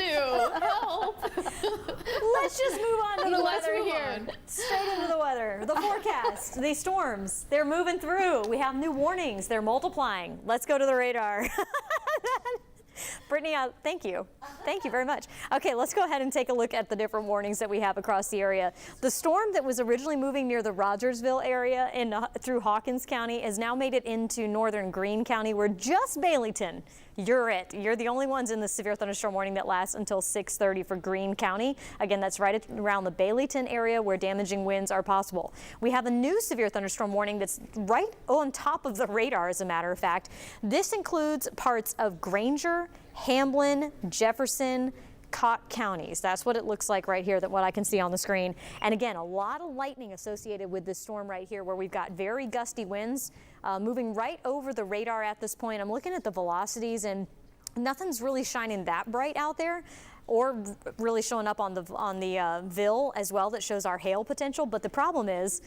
Help. Let's just move on to the Let's weather move here. on. Straight into the weather. The forecast. These storms, they're moving through. We have new warnings. They're multiplying. Let's go to the radar. Brittany, thank you. Thank you very much. Okay, let's go ahead and take a look at the different warnings that we have across the area. The storm that was originally moving near the Rogersville area through Hawkins County has now made it into northern Greene County. We're just Baileyton. You're it. You're the only ones in the severe thunderstorm warning that lasts until 6:30 for Greene County. Again, that's right around the Baileyton area where damaging winds are possible. We have a new severe thunderstorm warning that's right on top of the radar, as a matter of fact. This includes parts of Granger, Hamblin, Jefferson, Cott counties. That's what it looks like right here, what I can see on the screen. And again, a lot of lightning associated with this storm right here, where we've got very gusty winds moving right over the radar at this point. I'm looking at the velocities and nothing's really shining that bright out there, or really showing up on the VIL as well that shows our hail potential. But the problem is,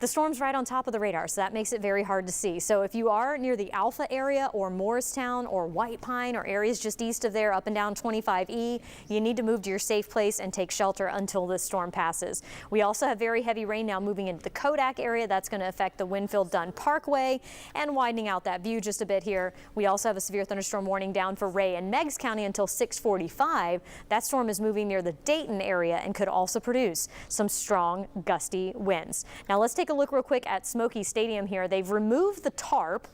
the storm's right on top of the radar, so that makes it very hard to see. So if you are near the Alpha area or Morristown or White Pine or areas just east of there, up and down 25E, you need to move to your safe place and take shelter until this storm passes. We also have very heavy rain now moving into the Kodak area. That's going to affect the Winfield-Dunn Parkway and widening out that view just a bit here. We also have a severe thunderstorm warning down for Ray and Meigs County until 6:45. That storm is moving near the Dayton area and could also produce some strong gusty winds. Now let's take a look real quick at Smoky Stadium here. They've removed the tarp,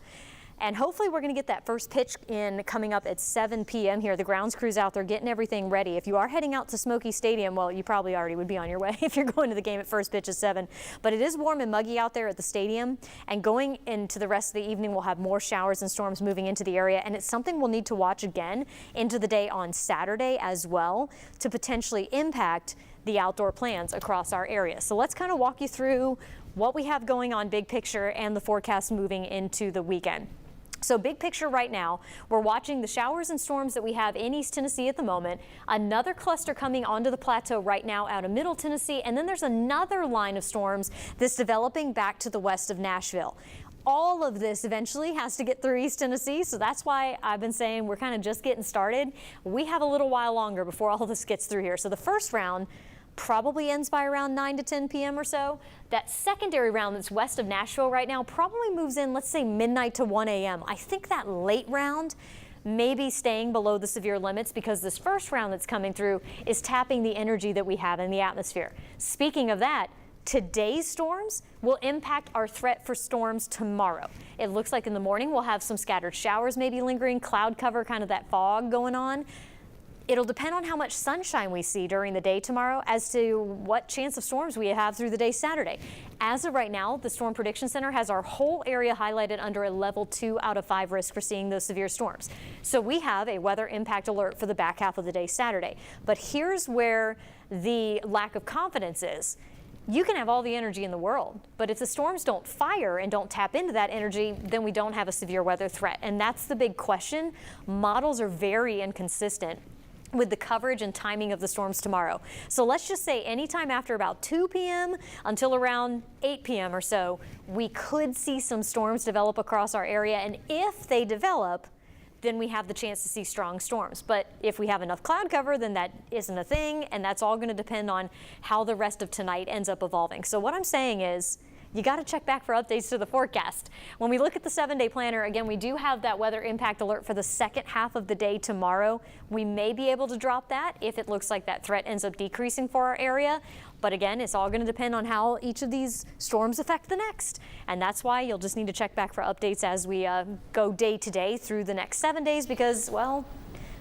and hopefully we're going to get that first pitch in coming up at 7 p.m. here. The grounds crew's out there getting everything ready. If you are heading out to Smoky Stadium, well, you probably already would be on your way if you're going to the game at first pitch at 7. But it is warm and muggy out there at the stadium, and going into the rest of the evening, we'll have more showers and storms moving into the area, and it's something we'll need to watch again into the day on Saturday as well to potentially impact the outdoor plans across our area. So let's kind of walk you through what we have going on big picture and the forecast moving into the weekend. So big picture right now, we're watching the showers and storms that we have in East Tennessee at the moment. Another cluster coming onto the plateau right now out of Middle Tennessee, and then there's another line of storms that's developing back to the west of Nashville. All of this eventually has to get through East Tennessee, so that's why I've been saying we're kind of just getting started. We have a little while longer before all of this gets through here. So the first round probably ends by around 9 to 10 p.m. or so. That secondary round that's west of Nashville right now probably moves in, let's say, midnight to 1 a.m. I think that late round may be staying below the severe limits because this first round that's coming through is tapping the energy that we have in the atmosphere. Speaking of that, today's storms will impact our threat for storms tomorrow. It looks like in the morning we'll have some scattered showers maybe lingering, cloud cover, kind of that fog going on. It'll depend on how much sunshine we see during the day tomorrow as to what chance of storms we have through the day Saturday. As of right now, the Storm Prediction Center has our whole area highlighted under a level 2 out of 5 risk for seeing those severe storms. So we have a weather impact alert for the back half of the day Saturday. But here's where the lack of confidence is. You can have all the energy in the world, but if the storms don't fire and don't tap into that energy, then we don't have a severe weather threat. And that's the big question. Models are very inconsistent with the coverage and timing of the storms tomorrow. So let's just say anytime after about 2 p.m. until around 8 p.m. or so, we could see some storms develop across our area. And if they develop, then we have the chance to see strong storms. But if we have enough cloud cover, then that isn't a thing, and that's all going to depend on how the rest of tonight ends up evolving. So what I'm saying is, you got to check back for updates to the forecast. When we look at the 7-day planner, again, we do have that weather impact alert for the second half of the day tomorrow. We may be able to drop that if it looks like that threat ends up decreasing for our area. But again, it's all going to depend on how each of these storms affect the next. And that's why you'll just need to check back for updates as we go day to day through the next 7 days because, well,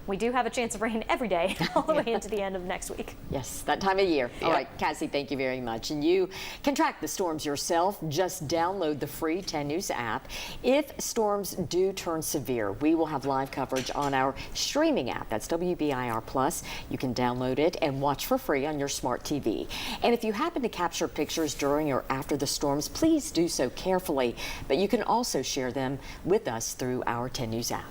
we do have a chance of rain every day all the way into the end of next week. Yes, that time of year. All Yeah. right, Cassie, thank you very much. And you can track the storms yourself. Just download the free 10 News app. If storms do turn severe, we will have live coverage on our streaming app. That's WBIR Plus. You can download it and watch for free on your smart TV. And if you happen to capture pictures during or after the storms, please do so carefully. But you can also share them with us through our 10 News app.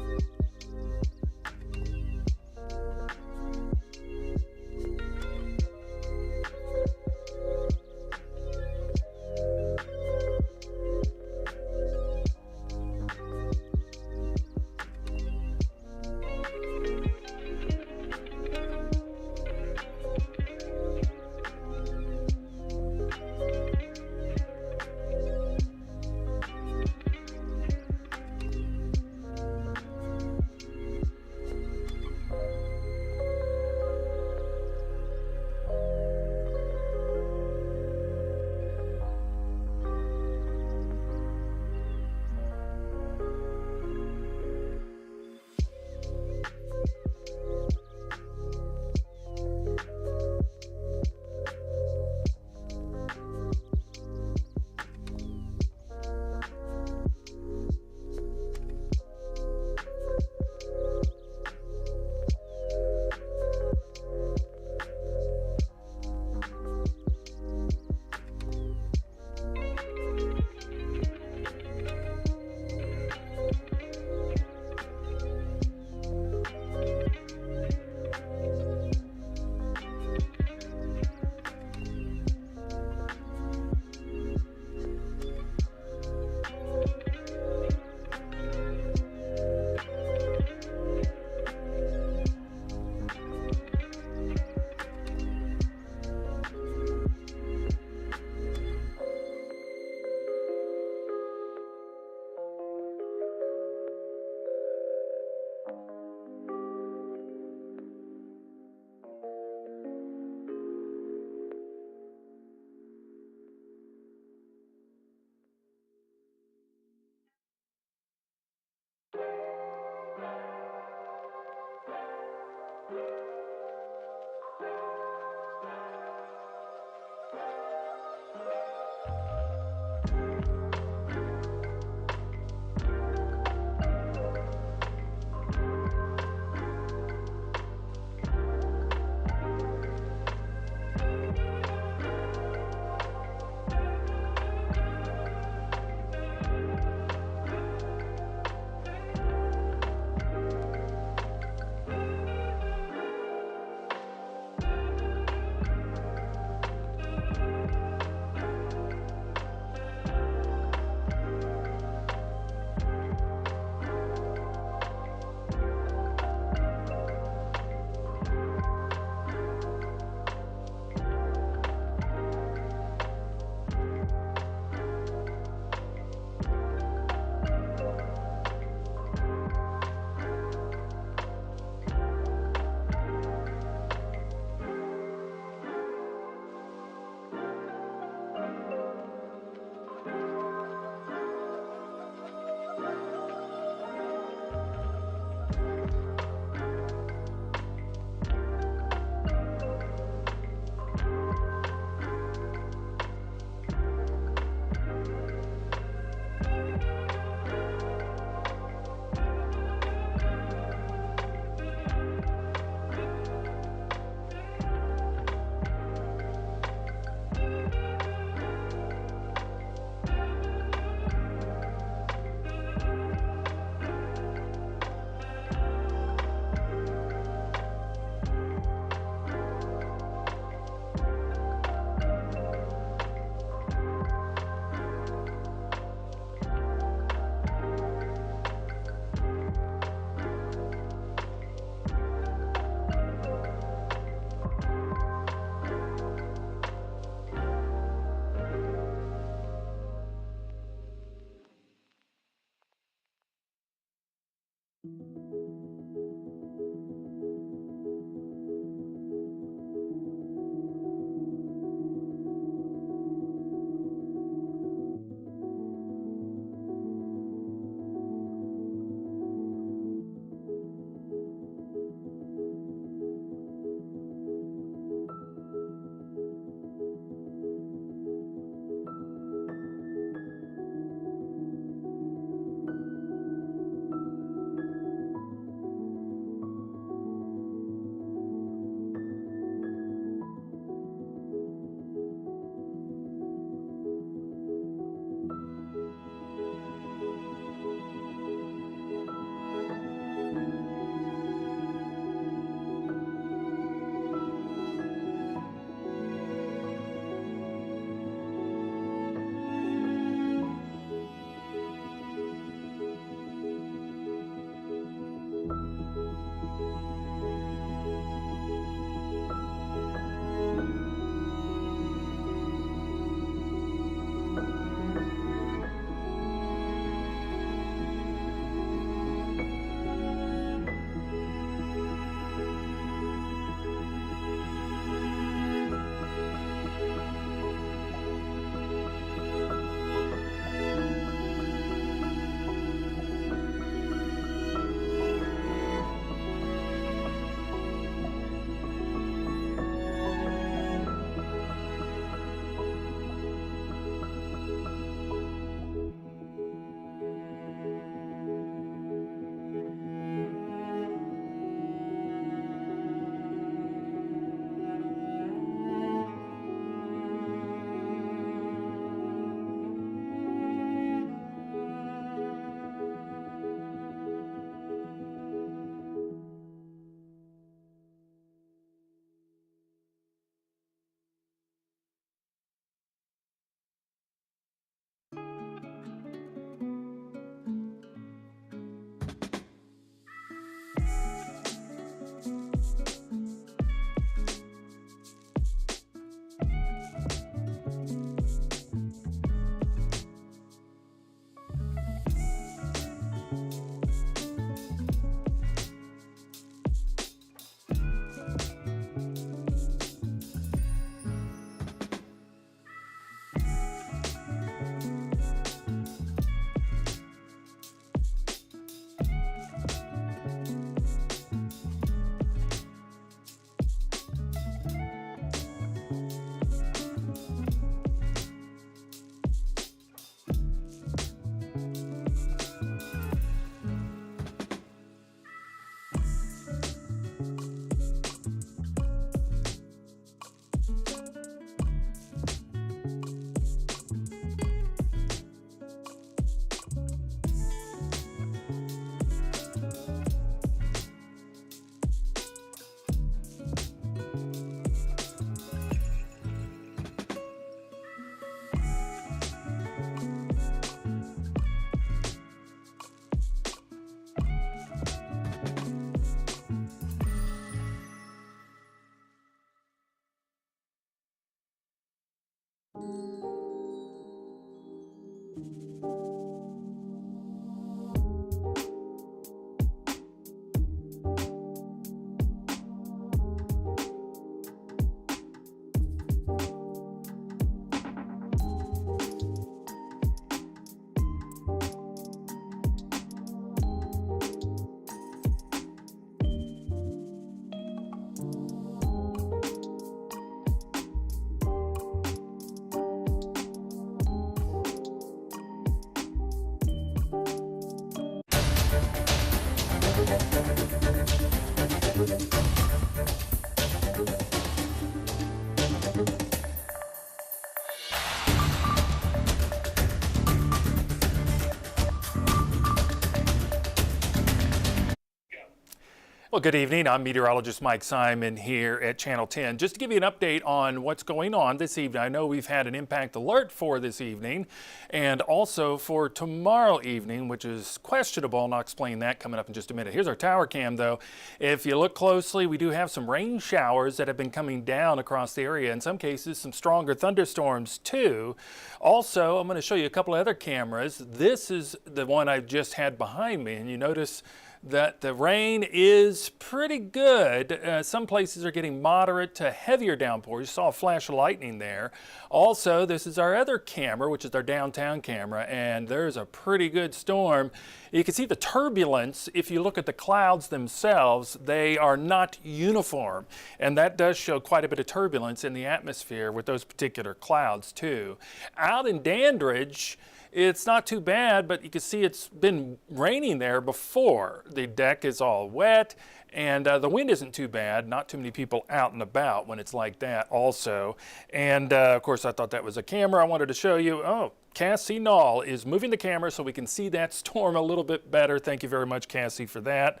Well, good evening. I'm meteorologist Mike Simon here at Channel 10. Just to give you an update on what's going on this evening. I know we've had an impact alert for this evening and also for tomorrow evening, which is questionable, and I'll explain that coming up in just a minute. Here's our tower cam, though. If you look closely, we do have some rain showers that have been coming down across the area. In some cases, some stronger thunderstorms, too. Also, I'm going to show you a couple of other cameras. This is the one I just had behind me, and you notice that the rain is pretty good. Some places are getting moderate to heavier downpours. You saw a flash of lightning there. Also, this is our other camera, which is our downtown camera, and there's a pretty good storm. You can see the turbulence. If you look at the clouds themselves, they are not uniform, and that does show quite a bit of turbulence in the atmosphere with those particular clouds too. Out in Dandridge, it's not too bad, but you can see it's been raining there before. The deck is all wet, and the wind isn't too bad. Not too many people out and about when it's like that also. And of course, I thought that was a camera I wanted to show you. Oh, Cassie Knoll is moving the camera so we can see that storm a little bit better. Thank you very much, Cassie, for that.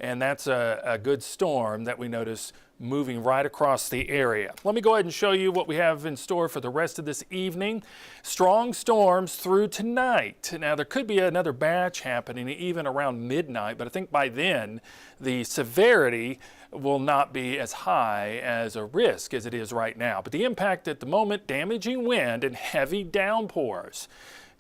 And that's a good storm that we notice moving right across the area. Let me go ahead and show you what we have in store for the rest of this evening. Strong storms through tonight. Now, there could be another batch happening even around midnight, but I think by then the severity will not be as high as a risk as it is right now. But the impact at the moment, damaging wind and heavy downpours.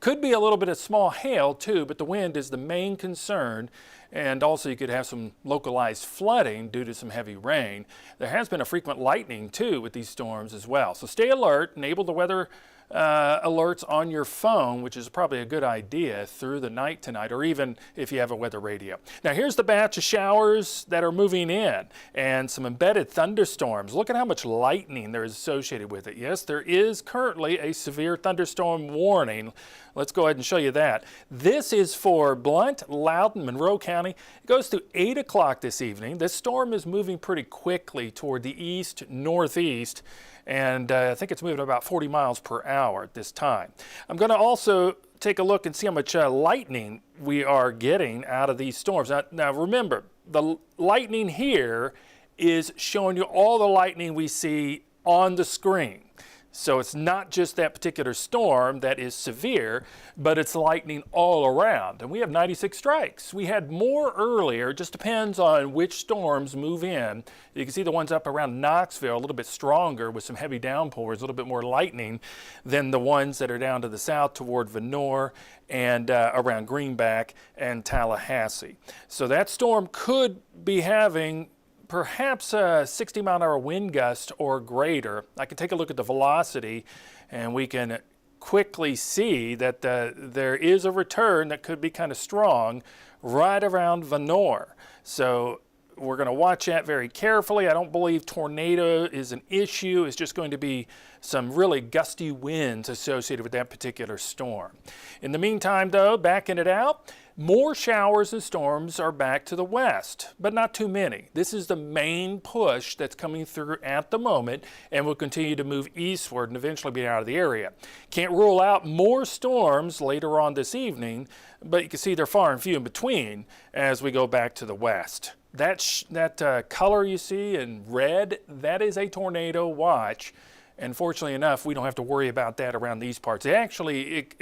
Could be a little bit of small hail too, but the wind is the main concern. And also you could have some localized flooding due to some heavy rain. There has been a frequent lightning too with these storms as well. So stay alert, enable the weather alerts on your phone, which is probably a good idea through the night tonight, or even if you have a weather radio. Now here's the batch of showers that are moving in and some embedded thunderstorms. Look at how much lightning there is associated with it. Yes, there is currently a severe thunderstorm warning. Let's go ahead and show you that. This is for Blount, Loudoun, Monroe County. It goes to 8 o'clock this evening. This storm is moving pretty quickly toward the east-northeast, and I think it's moving about 40 miles per hour at this time. I'm going to also take a look and see how much lightning we are getting out of these storms. Now remember, the lightning here is showing you all the lightning we see on the screen. So it's not just that particular storm that is severe, but it's lightning all around. And we have 96 strikes. We had more earlier, just depends on which storms move in. You can see the ones up around Knoxville a little bit stronger with some heavy downpours, a little bit more lightning than the ones that are down to the south toward Vonore and around Greenback and Tallahassee. So that storm could be having perhaps a 60-mile-an-hour wind gust or greater. I can take a look at the velocity and we can quickly see that there is a return that could be kind of strong right around Vonore. So we're going to watch that very carefully. I don't believe tornado is an issue. It's just going to be some really gusty winds associated with that particular storm. In the meantime, though, backing it out, more showers and storms are back to the west, but not too many. This is the main push that's coming through at the moment and will continue to move eastward and eventually be out of the area. Can't rule out more storms later on this evening, but you can see they're far and few in between as we go back to the west. That color you see in red, that is a tornado watch. And fortunately enough, we don't have to worry about that around these parts. It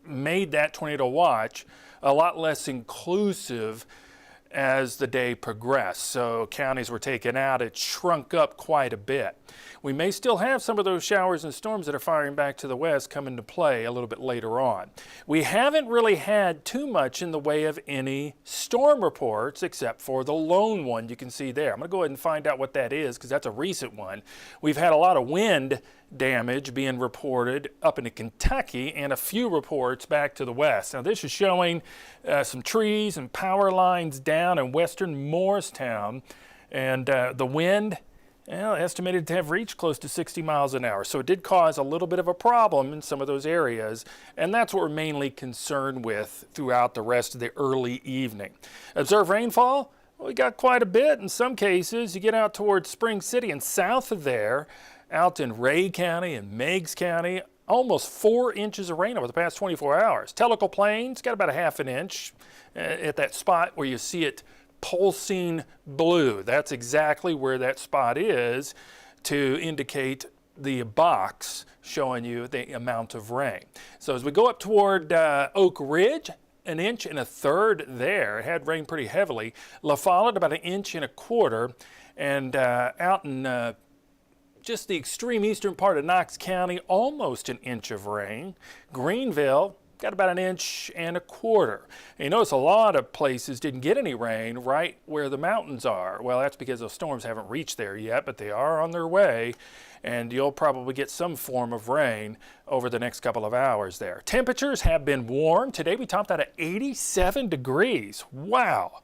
made that tornado watch a lot less inclusive as the day progressed. So counties were taken out. It shrunk up quite a bit. We may still have some of those showers and storms that are firing back to the west come into play a little bit later on. We haven't really had too much in the way of any storm reports except for the lone one you can see there. I'm going to go ahead and find out what that is because that's a recent one. We've had a lot of wind damage being reported up into Kentucky and a few reports back to the west. Now this is showing some trees and power lines down in western Morristown, and the wind estimated to have reached close to 60 miles an hour. So it did cause a little bit of a problem in some of those areas, and that's what we're mainly concerned with throughout the rest of the early evening. Observed rainfall, well, we got quite a bit in some cases. You get out towards Spring City and south of there, out in Ray County and Meigs County, almost 4 inches of rain over the past 24 hours. Tellico Plains got about a ½ an inch at that spot where you see it pulsing blue. That's exactly where that spot is to indicate the box showing you the amount of rain. So as we go up toward Oak Ridge, 1 1/3 inches there. It had rained pretty heavily. La Follette about 1.25 inches, and out in just the extreme eastern part of Knox County, almost 1 inch of rain. Greenville got about 1.25 inches. And you notice a lot of places didn't get any rain right where the mountains are. Well, that's because those storms haven't reached there yet, but they are on their way, and you'll probably get some form of rain over the next couple of hours there. Temperatures have been warm. Today we topped out at 87 degrees. Wow.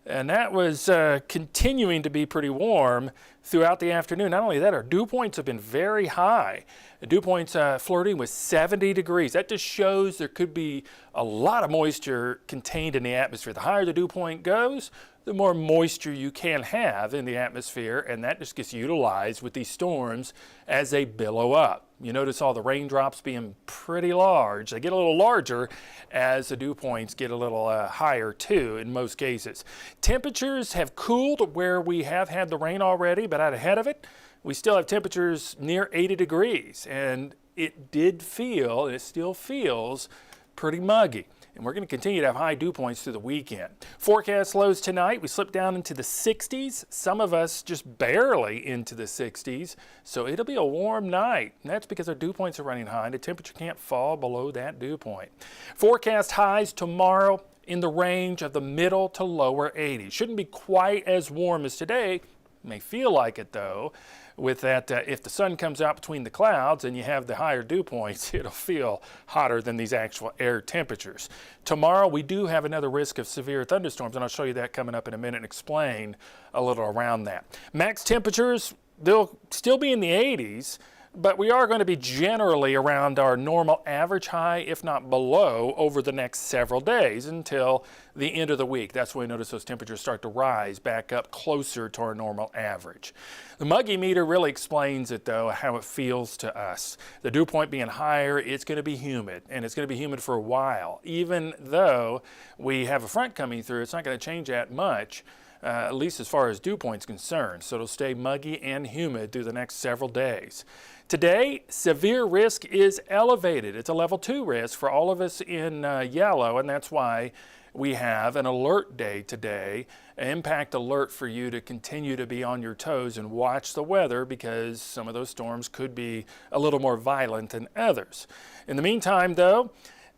And that was continuing to be pretty warm throughout the afternoon. Not only that, our dew points have been very high. The dew points flirting with 70 degrees. That just shows there could be a lot of moisture contained in the atmosphere. The higher the dew point goes, the more moisture you can have in the atmosphere, and that just gets utilized with these storms as they billow up. You notice all the raindrops being pretty large. They get a little larger as the dew points get a little higher too in most cases. Temperatures have cooled where we have had the rain already, but out ahead of it, we still have temperatures near 80 degrees, and it did feel, and it still feels pretty muggy. And we're going to continue to have high dew points through the weekend. Forecast lows tonight, we slip down into the 60s. Some of us just barely into the 60s. So it'll be a warm night. And that's because our dew points are running high and the temperature can't fall below that dew point. Forecast highs tomorrow in the range of the middle to lower 80s. Shouldn't be quite as warm as today. May feel like it though. With that, if the sun comes out between the clouds and you have the higher dew points, it'll feel hotter than these actual air temperatures. Tomorrow, we do have another risk of severe thunderstorms, and I'll show you that coming up in a minute and explain a little around that. Max temperatures, they'll still be in the 80s, but we are going to be generally around our normal average high, if not below, over the next several days until the end of the week. That's when we notice those temperatures start to rise back up closer to our normal average. The muggy meter really explains it, though, how it feels to us. The dew point being higher, it's going to be humid, and it's going to be humid for a while. Even though we have a front coming through, it's not going to change that much. At least as far as dew point's concerned. So it'll stay muggy and humid through the next several days. Today, severe risk is elevated. It's a level 2 risk for all of us in yellow, and that's why we have an alert day today, an impact alert for you to continue to be on your toes and watch the weather because some of those storms could be a little more violent than others. In the meantime, though,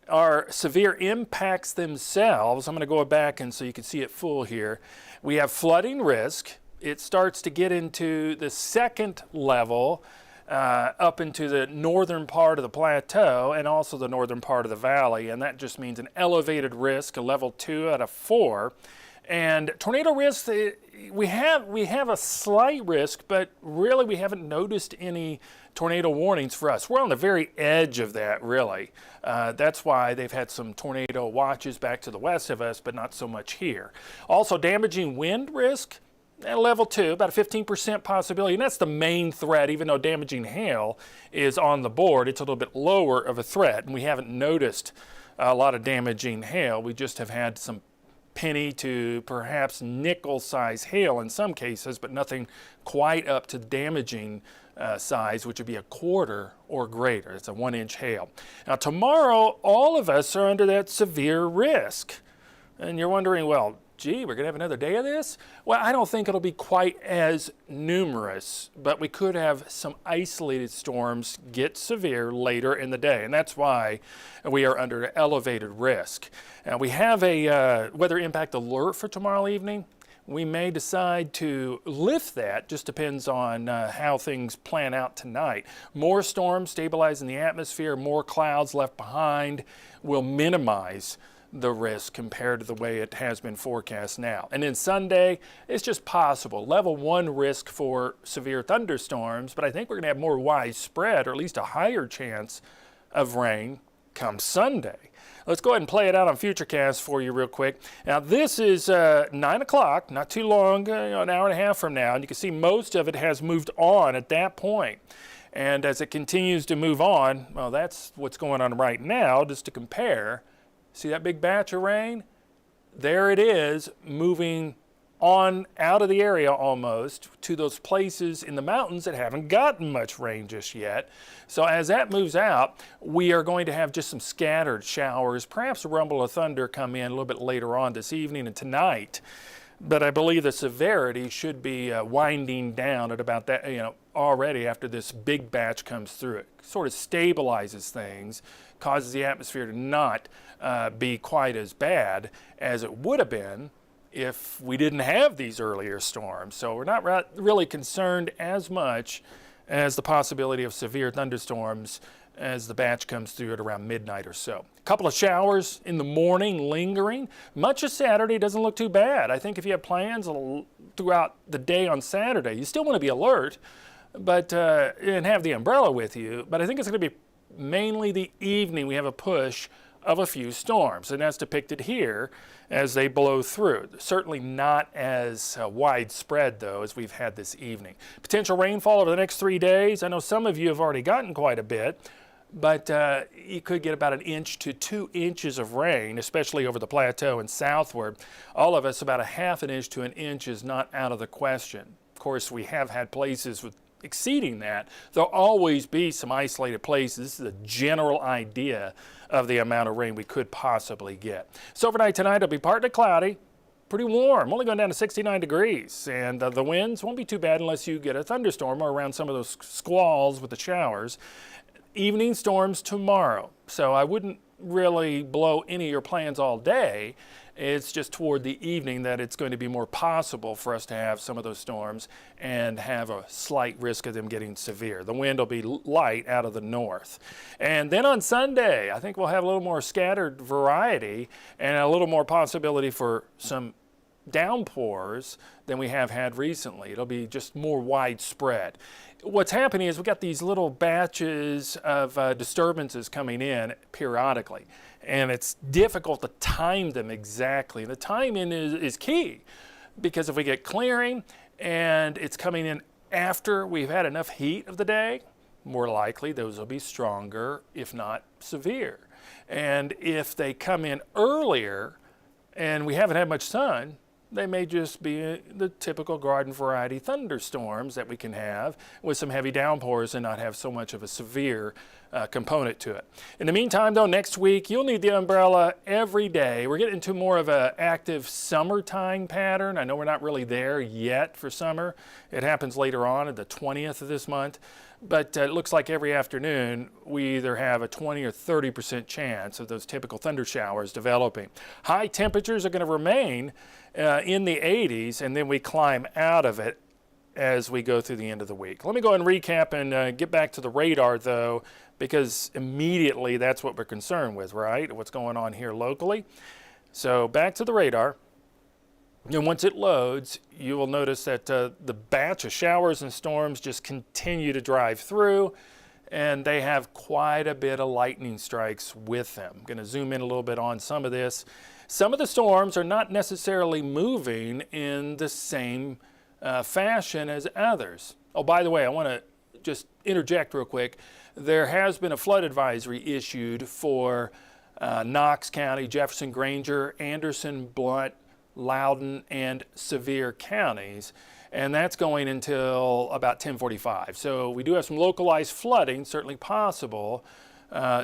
our severe impacts themselves, I'm going to go back and so you can see it full here. We have flooding risk. It starts to get into the second level up into the northern part of the plateau and also the northern part of the valley, and that just means an elevated risk, a level 2 out of 4. And tornado risk, we have a slight risk, but really we haven't noticed any tornado warnings for us. We're on the very edge of that, really. That's why they've had some tornado watches back to the west of us, but not so much here. Also, damaging wind risk, at level 2, about a 15% possibility, and that's the main threat. Even though damaging hail is on the board, it's a little bit lower of a threat, and we haven't noticed a lot of damaging hail. We just have had some penny to perhaps nickel size hail in some cases, but nothing quite up to damaging size, which would be a quarter or greater. It's a 1-inch hail. Now tomorrow, all of us are under that severe risk. And you're wondering, well, gee, we're going to have another day of this? Well, I don't think it'll be quite as numerous, but we could have some isolated storms get severe later in the day, and that's why we are under elevated risk. Now, we have a weather impact alert for tomorrow evening. We may decide to lift that, just depends on how things plan out tonight. More storms stabilizing the atmosphere, more clouds left behind will minimize the risk compared to the way it has been forecast now. And then Sunday, it's just possible. Level 1 risk for severe thunderstorms, but I think we're going to have more widespread, or at least a higher chance of rain come Sunday. Let's go ahead and play it out on Futurecast for you real quick. Now this is 9 o'clock, not too long, an hour and a half from now, and you can see most of it has moved on at that point. And as it continues to move on, well, that's what's going on right now, just to compare. See that big batch of rain? There it is, moving on out of the area almost to those places in the mountains that haven't gotten much rain just yet. So as that moves out, we are going to have just some scattered showers, perhaps a rumble of thunder come in a little bit later on this evening and tonight. But I believe the severity should be winding down at about that, already after this big batch comes through. It sort of stabilizes things, causes the atmosphere to not be quite as bad as it would have been if we didn't have these earlier storms. So we're not really concerned as much as the possibility of severe thunderstorms as the batch comes through at around midnight or so. A couple of showers in the morning lingering. Much of Saturday doesn't look too bad. I think if you have plans throughout the day on Saturday, you still want to be alert, but and have the umbrella with you. But I think it's going to be mainly the evening we have a push of a few storms, and that's depicted here as they blow through. Certainly not as widespread, though, as we've had this evening. Potential rainfall over the next 3 days. I know some of you have already gotten quite a bit, but you could get about 1 inch to 2 inches of rain, especially over the plateau and southward. All of us, about 1/2 inch to 1 inch is not out of the question. Of course, we have had places with exceeding that. There'll always be some isolated places. This is a general idea of the amount of rain we could possibly get. So overnight tonight it'll be partly cloudy, pretty warm, only going down to 69 degrees. And the winds won't be too bad unless you get a thunderstorm or around some of those squalls with the showers. Evening storms tomorrow. So I wouldn't really blow any of your plans all day. It's just toward the evening that it's going to be more possible for us to have some of those storms and have a slight risk of them getting severe. The wind will be light out of the north. And then on Sunday, I think we'll have a little more scattered variety and a little more possibility for some downpours than we have had recently. It'll be just more widespread. What's happening is we've got these little batches of disturbances coming in periodically, and it's difficult to time them exactly. The timing is key, because if we get clearing and it's coming in after we've had enough heat of the day, more likely those will be stronger, if not severe. And if they come in earlier and we haven't had much sun, they may just be the typical garden variety thunderstorms that we can have with some heavy downpours and not have so much of a severe component to it. In the meantime, though, next week you'll need the umbrella every day. We're getting into more of an active summertime pattern. I know we're not really there yet for summer. It happens later on the 20th of this month. But it looks like every afternoon we either have a 20 or 30% chance of those typical thunder showers developing. High temperatures are going to remain in the 80s, and then we climb out of it as we go through the end of the week. Let me go ahead and recap and get back to the radar, though, because immediately that's what we're concerned with, right? What's going on here locally. So back to the radar. And once it loads, you will notice that the batch of showers and storms just continue to drive through, and they have quite a bit of lightning strikes with them. I'm going to zoom in a little bit on some of this. Some of the storms are not necessarily moving in the same fashion as others. Oh, by the way, I want to just interject real quick. There has been a flood advisory issued for Knox County, Jefferson, Granger, Anderson, Blount, Loudoun, and Sevier counties, and that's going until about 10:45. So we do have some localized flooding, certainly possible,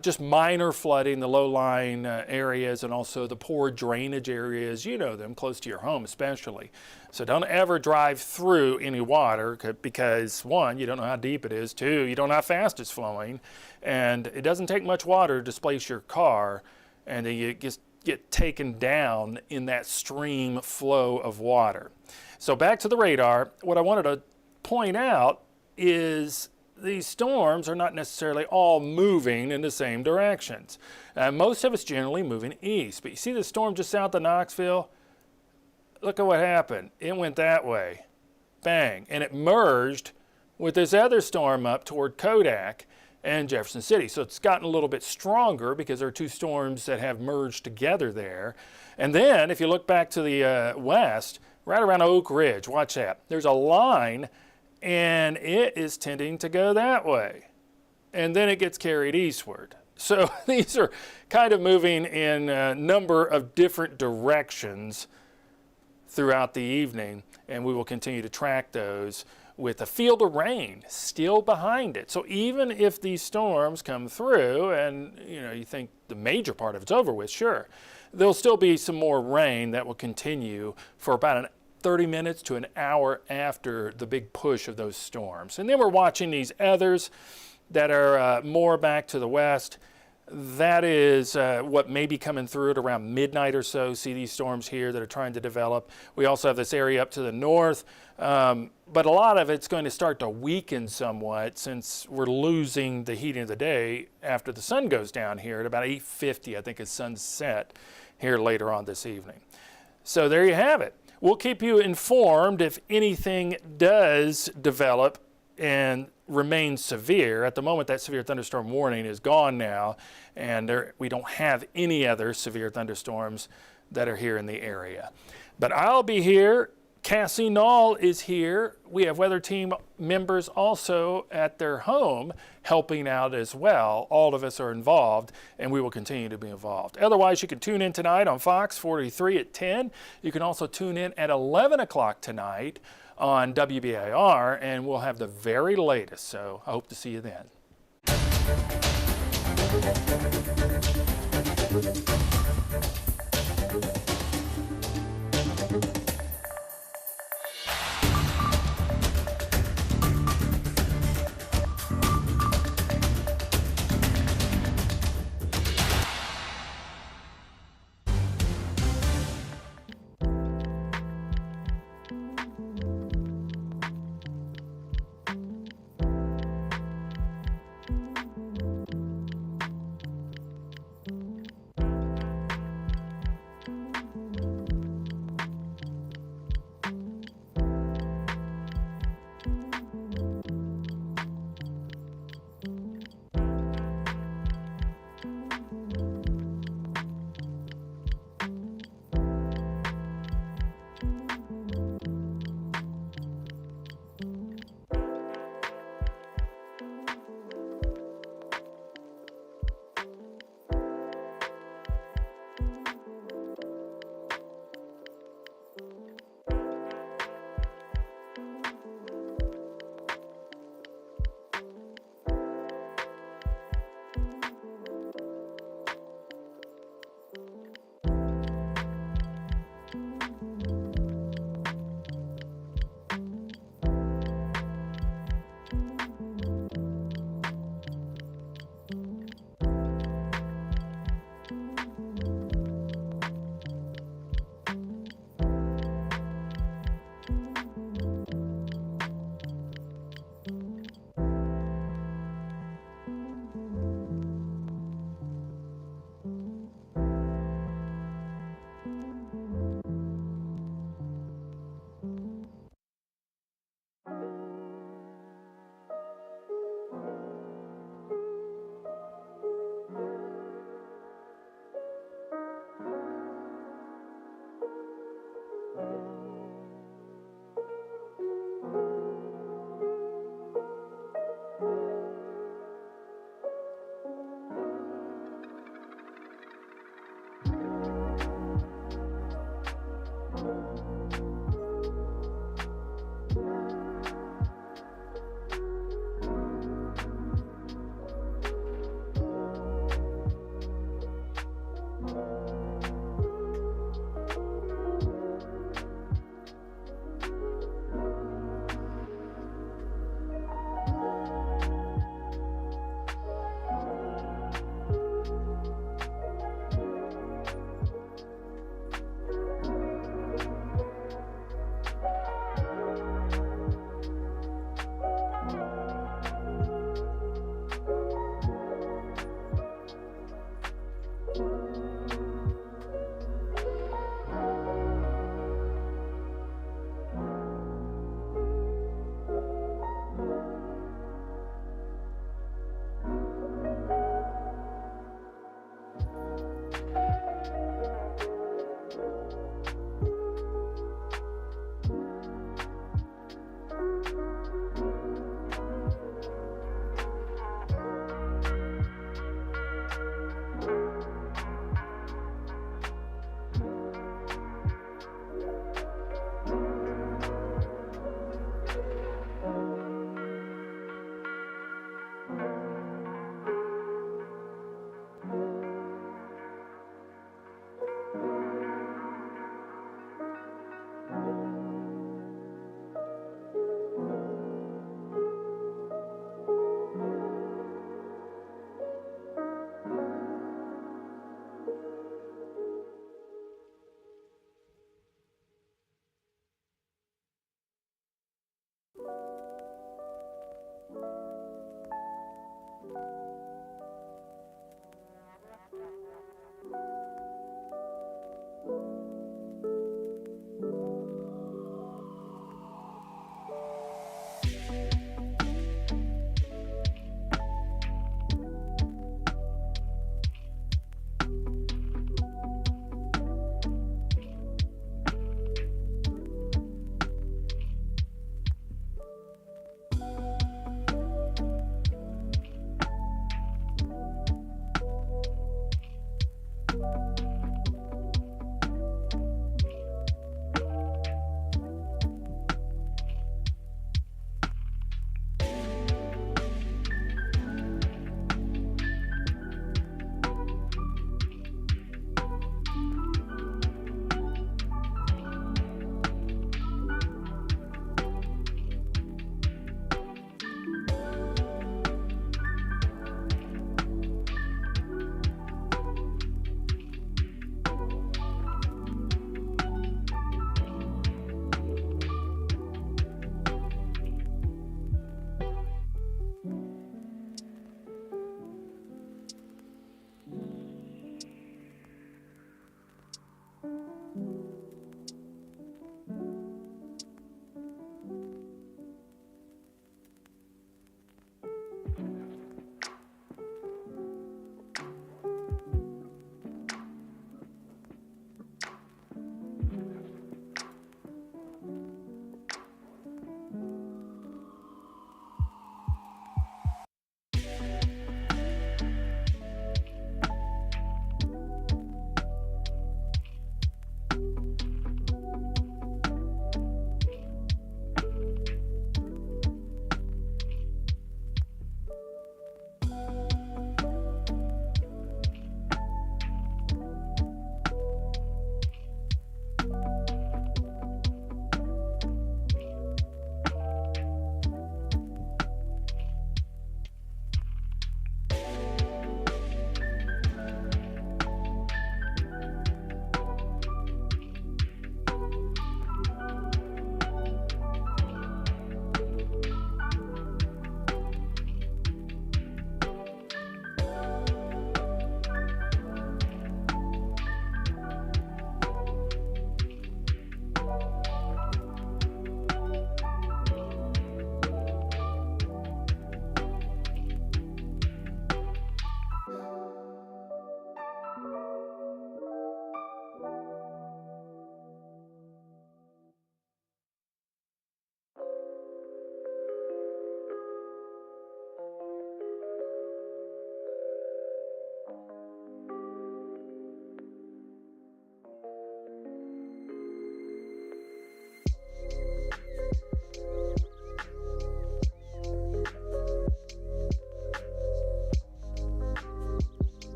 just minor flooding, the low-lying areas, and also the poor drainage areas, you know them, close to your home especially. So don't ever drive through any water because, one, you don't know how deep it is, two, you don't know how fast it's flowing, and it doesn't take much water to displace your car, and then you just get taken down in that stream flow of water. So back to the radar, what I wanted to point out is these storms are not necessarily all moving in the same directions. Most of it's generally moving east, but you see the storm just south of Knoxville? Look at what happened. It went that way, bang, and it merged with this other storm up toward Kodak and Jefferson City. So it's gotten a little bit stronger because there are two storms that have merged together there. And then if you look back to the west, right around Oak Ridge, watch that. There's a line and it is tending to go that way. And then it gets carried eastward. So these are kind of moving in a number of different directions throughout the evening, and we will continue to track those with a field of rain still behind it. So even if these storms come through and you think the major part of it's over with, sure, there'll still be some more rain that will continue for about 30 minutes to an hour after the big push of those storms. And then we're watching these others that are more back to the west. That is what may be coming through at around midnight or so. See these storms here that are trying to develop. We also have this area up to the north, but a lot of it's going to start to weaken somewhat since we're losing the heating of the day after the sun goes down here at about 8:50. I think is sunset here later on this evening. So there you have it. We'll keep you informed if anything does develop and remains severe. At the moment, that severe thunderstorm warning is gone now, and we don't have any other severe thunderstorms that are here in the area. But I'll be here. Cassie Nall is here. We have weather team members also at their home helping out as well. All of us are involved, and we will continue to be involved. Otherwise, you can tune in tonight on Fox 43 at 10. You can also tune in at 11 o'clock tonight on WBAR, and we'll have the very latest. So I hope to see you then.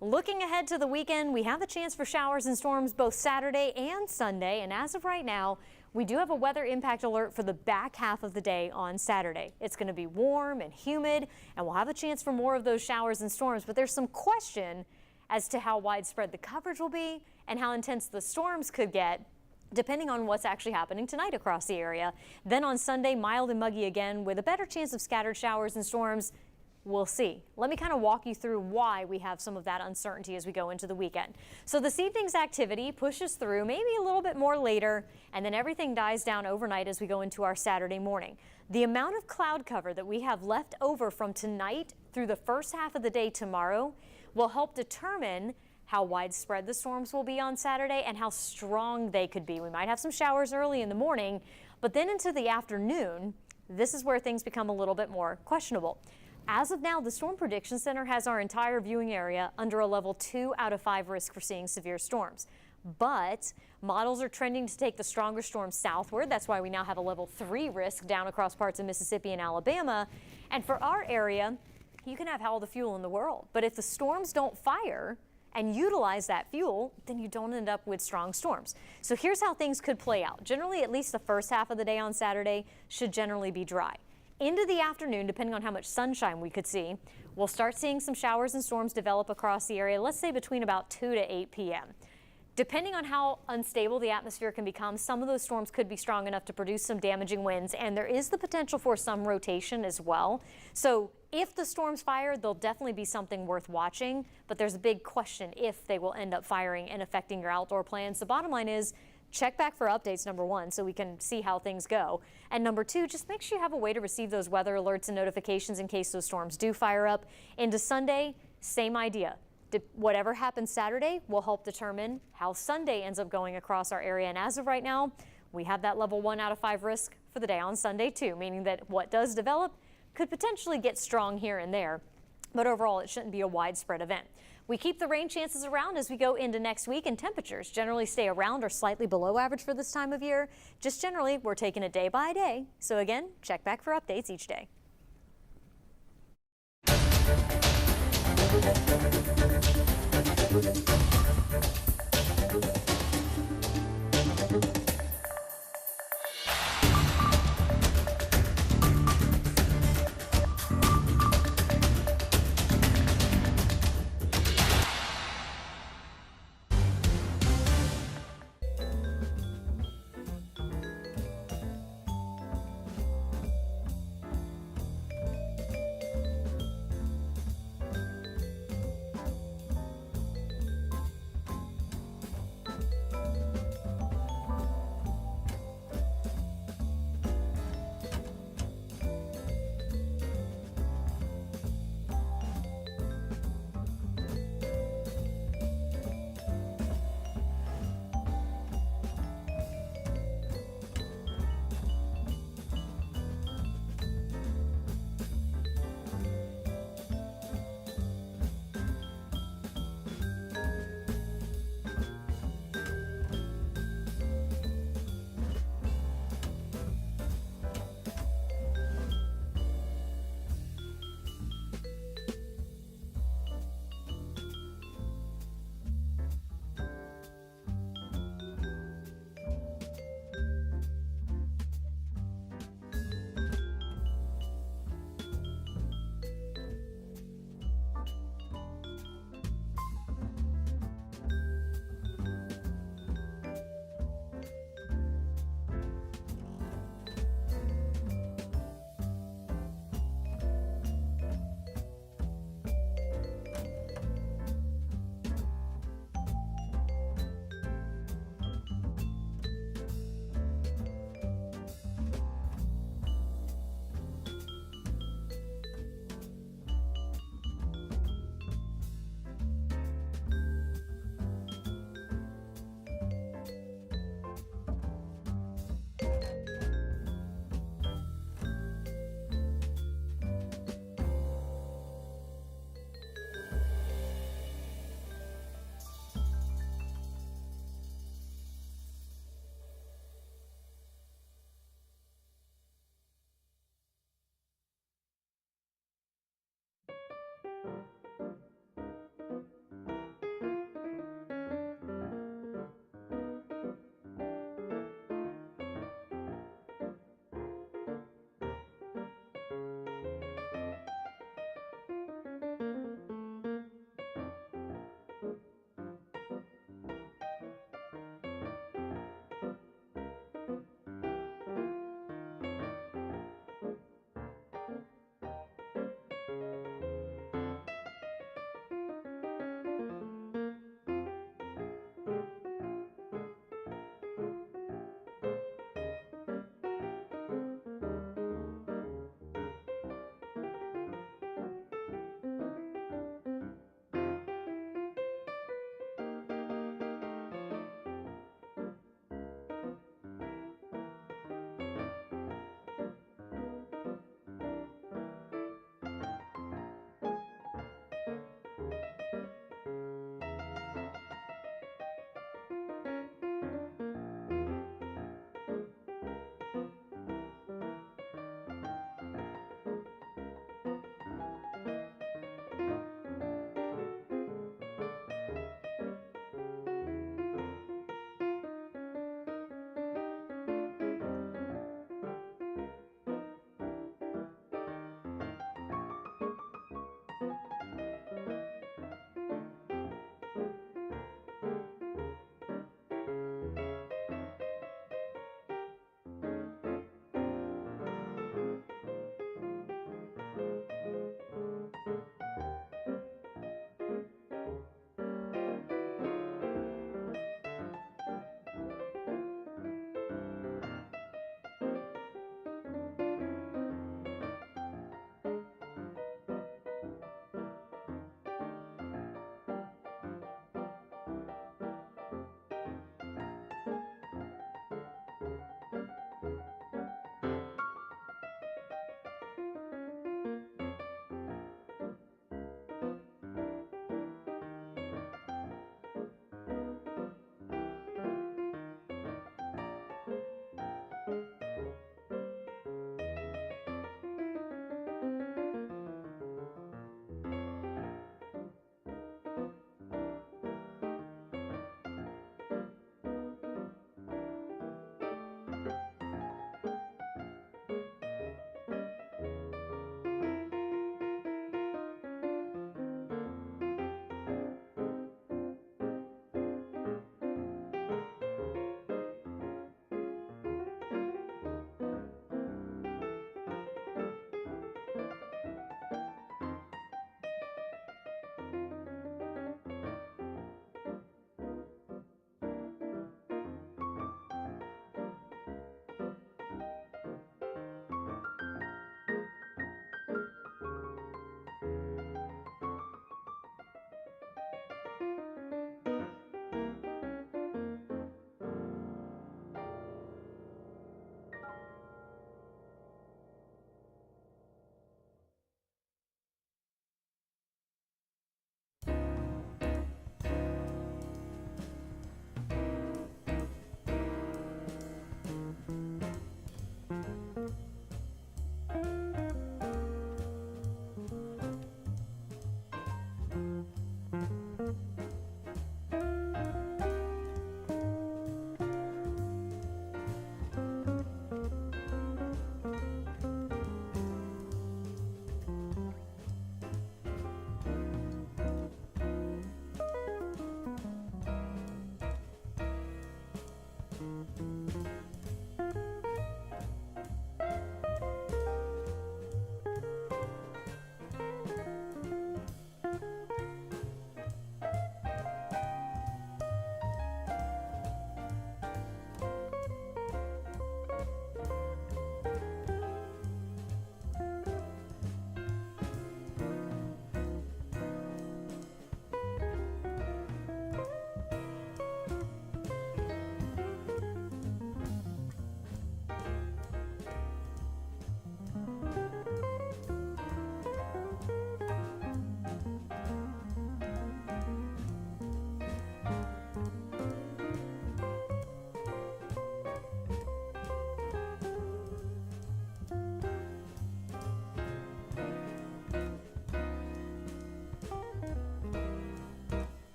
Looking ahead to the weekend, we have the chance for showers and storms both Saturday and Sunday. And as of right now, we do have a weather impact alert for the back half of the day on Saturday. It's going to be warm and humid, and we'll have a chance for more of those showers and storms. But there's some question as to how widespread the coverage will be and how intense the storms could get, depending on what's actually happening tonight across the area. Then on Sunday, mild and muggy again with a better chance of scattered showers and storms. We'll see. Let me kind of walk you through why we have some of that uncertainty as we go into the weekend. So this evening's activity pushes through maybe a little bit more later, and then everything dies down overnight as we go into our Saturday morning. The amount of cloud cover that we have left over from tonight through the first half of the day tomorrow will help determine how widespread the storms will be on Saturday and how strong they could be. We might have some showers early in the morning, but then into the afternoon, this is where things become a little bit more questionable. As of now, the Storm Prediction Center has our entire viewing area under a level 2 out of 5 risk for seeing severe storms. But models are trending to take the stronger storms southward. That's why we now have a level 3 risk down across parts of Mississippi and Alabama. And for our area, you can have all the fuel in the world, but if the storms don't fire and utilize that fuel, then you don't end up with strong storms. So here's how things could play out. Generally, at least the first half of the day on Saturday should generally be dry. Into the afternoon, depending on how much sunshine we could see, we'll start seeing some showers and storms develop across the area, let's say between about 2 to 8 p.m. Depending on how unstable the atmosphere can become, some of those storms could be strong enough to produce some damaging winds, and there is the potential for some rotation as well. So if the storms fire, there'll definitely be something worth watching, but there's a big question if they will end up firing and affecting your outdoor plans. The bottom line is, check back for updates, number 1, so we can see how things go. And number 2, just make sure you have a way to receive those weather alerts and notifications in case those storms do fire up. Into Sunday, same idea. Whatever happens Saturday will help determine how Sunday ends up going across our area. And as of right now, we have that level 1 out of 5 risk for the day on Sunday too, meaning that what does develop could potentially get strong here and there. But overall, it shouldn't be a widespread event. We keep the rain chances around as we go into next week, and temperatures generally stay around or slightly below average for this time of year. Just generally, we're taking it day by day. So again, check back for updates each day.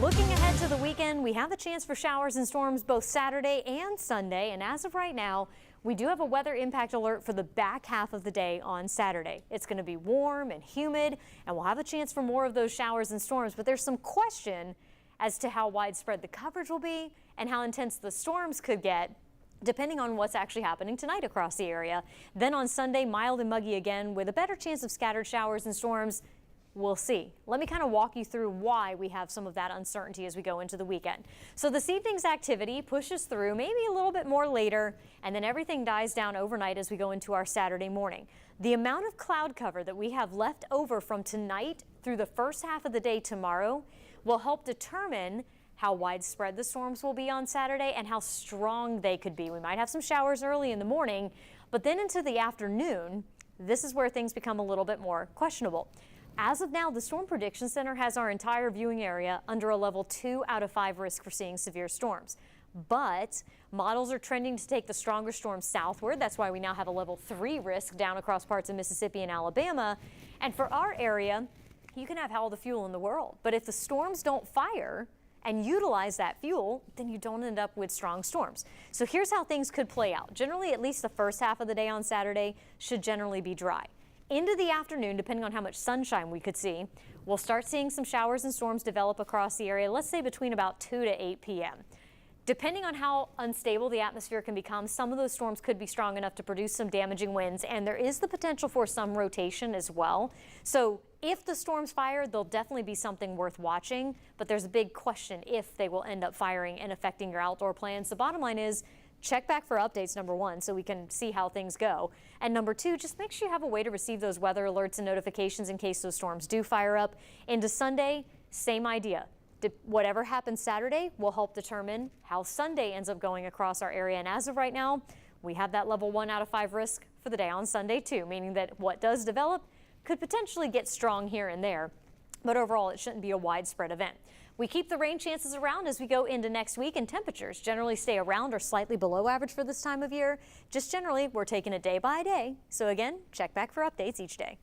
Looking ahead to the weekend, we have a chance for showers and storms both Saturday and Sunday. And as of right now, we do have a weather impact alert for the back half of the day on Saturday. It's going to be warm and humid, and we'll have a chance for more of those showers and storms. But there's some question as to how widespread the coverage will be and how intense the storms could get, depending on what's actually happening tonight across the area. Then on Sunday, mild and muggy again with a better chance of scattered showers and storms. We'll see. Let me kind of walk you through why we have some of that uncertainty as we go into the weekend. So this evening's activity pushes through maybe a little bit more later, and then everything dies down overnight as we go into our Saturday morning. The amount of cloud cover that we have left over from tonight through the first half of the day tomorrow will help determine how widespread the storms will be on Saturday and how strong they could be. We might have some showers early in the morning, but then into the afternoon, this is where things become a little bit more questionable. As of now, the Storm Prediction Center has our entire viewing area under a level 2 out of 5 risk for seeing severe storms. But models are trending to take the stronger storms southward. That's why we now have a level 3 risk down across parts of Mississippi and Alabama. And for our area, you can have all the fuel in the world. But if the storms don't fire and utilize that fuel, then you don't end up with strong storms. So here's how things could play out. Generally, at least the first half of the day on Saturday should generally be dry. Into the afternoon, depending on how much sunshine we could see, we'll start seeing some showers and storms develop across the area, let's say between about 2 to 8 p.m. Depending on how unstable the atmosphere can become, some of those storms could be strong enough to produce some damaging winds, and there is the potential for some rotation as well. So if the storms fire, there'll definitely be something worth watching, but there's a big question if they will end up firing and affecting your outdoor plans. The bottom line is, check back for updates, number one, so we can see how things go. And number two, just make sure you have a way to receive those weather alerts and notifications in case those storms do fire up. Into Sunday, same idea. Whatever happens Saturday will help determine how Sunday ends up going across our area. And as of right now, we have that level 1 out of 5 risk for the day on Sunday too, meaning that what does develop could potentially get strong here and there. But overall, it shouldn't be a widespread event. We keep the rain chances around as we go into next week, and temperatures generally stay around or slightly below average for this time of year. Just generally, we're taking it day by day. So again, check back for updates each day.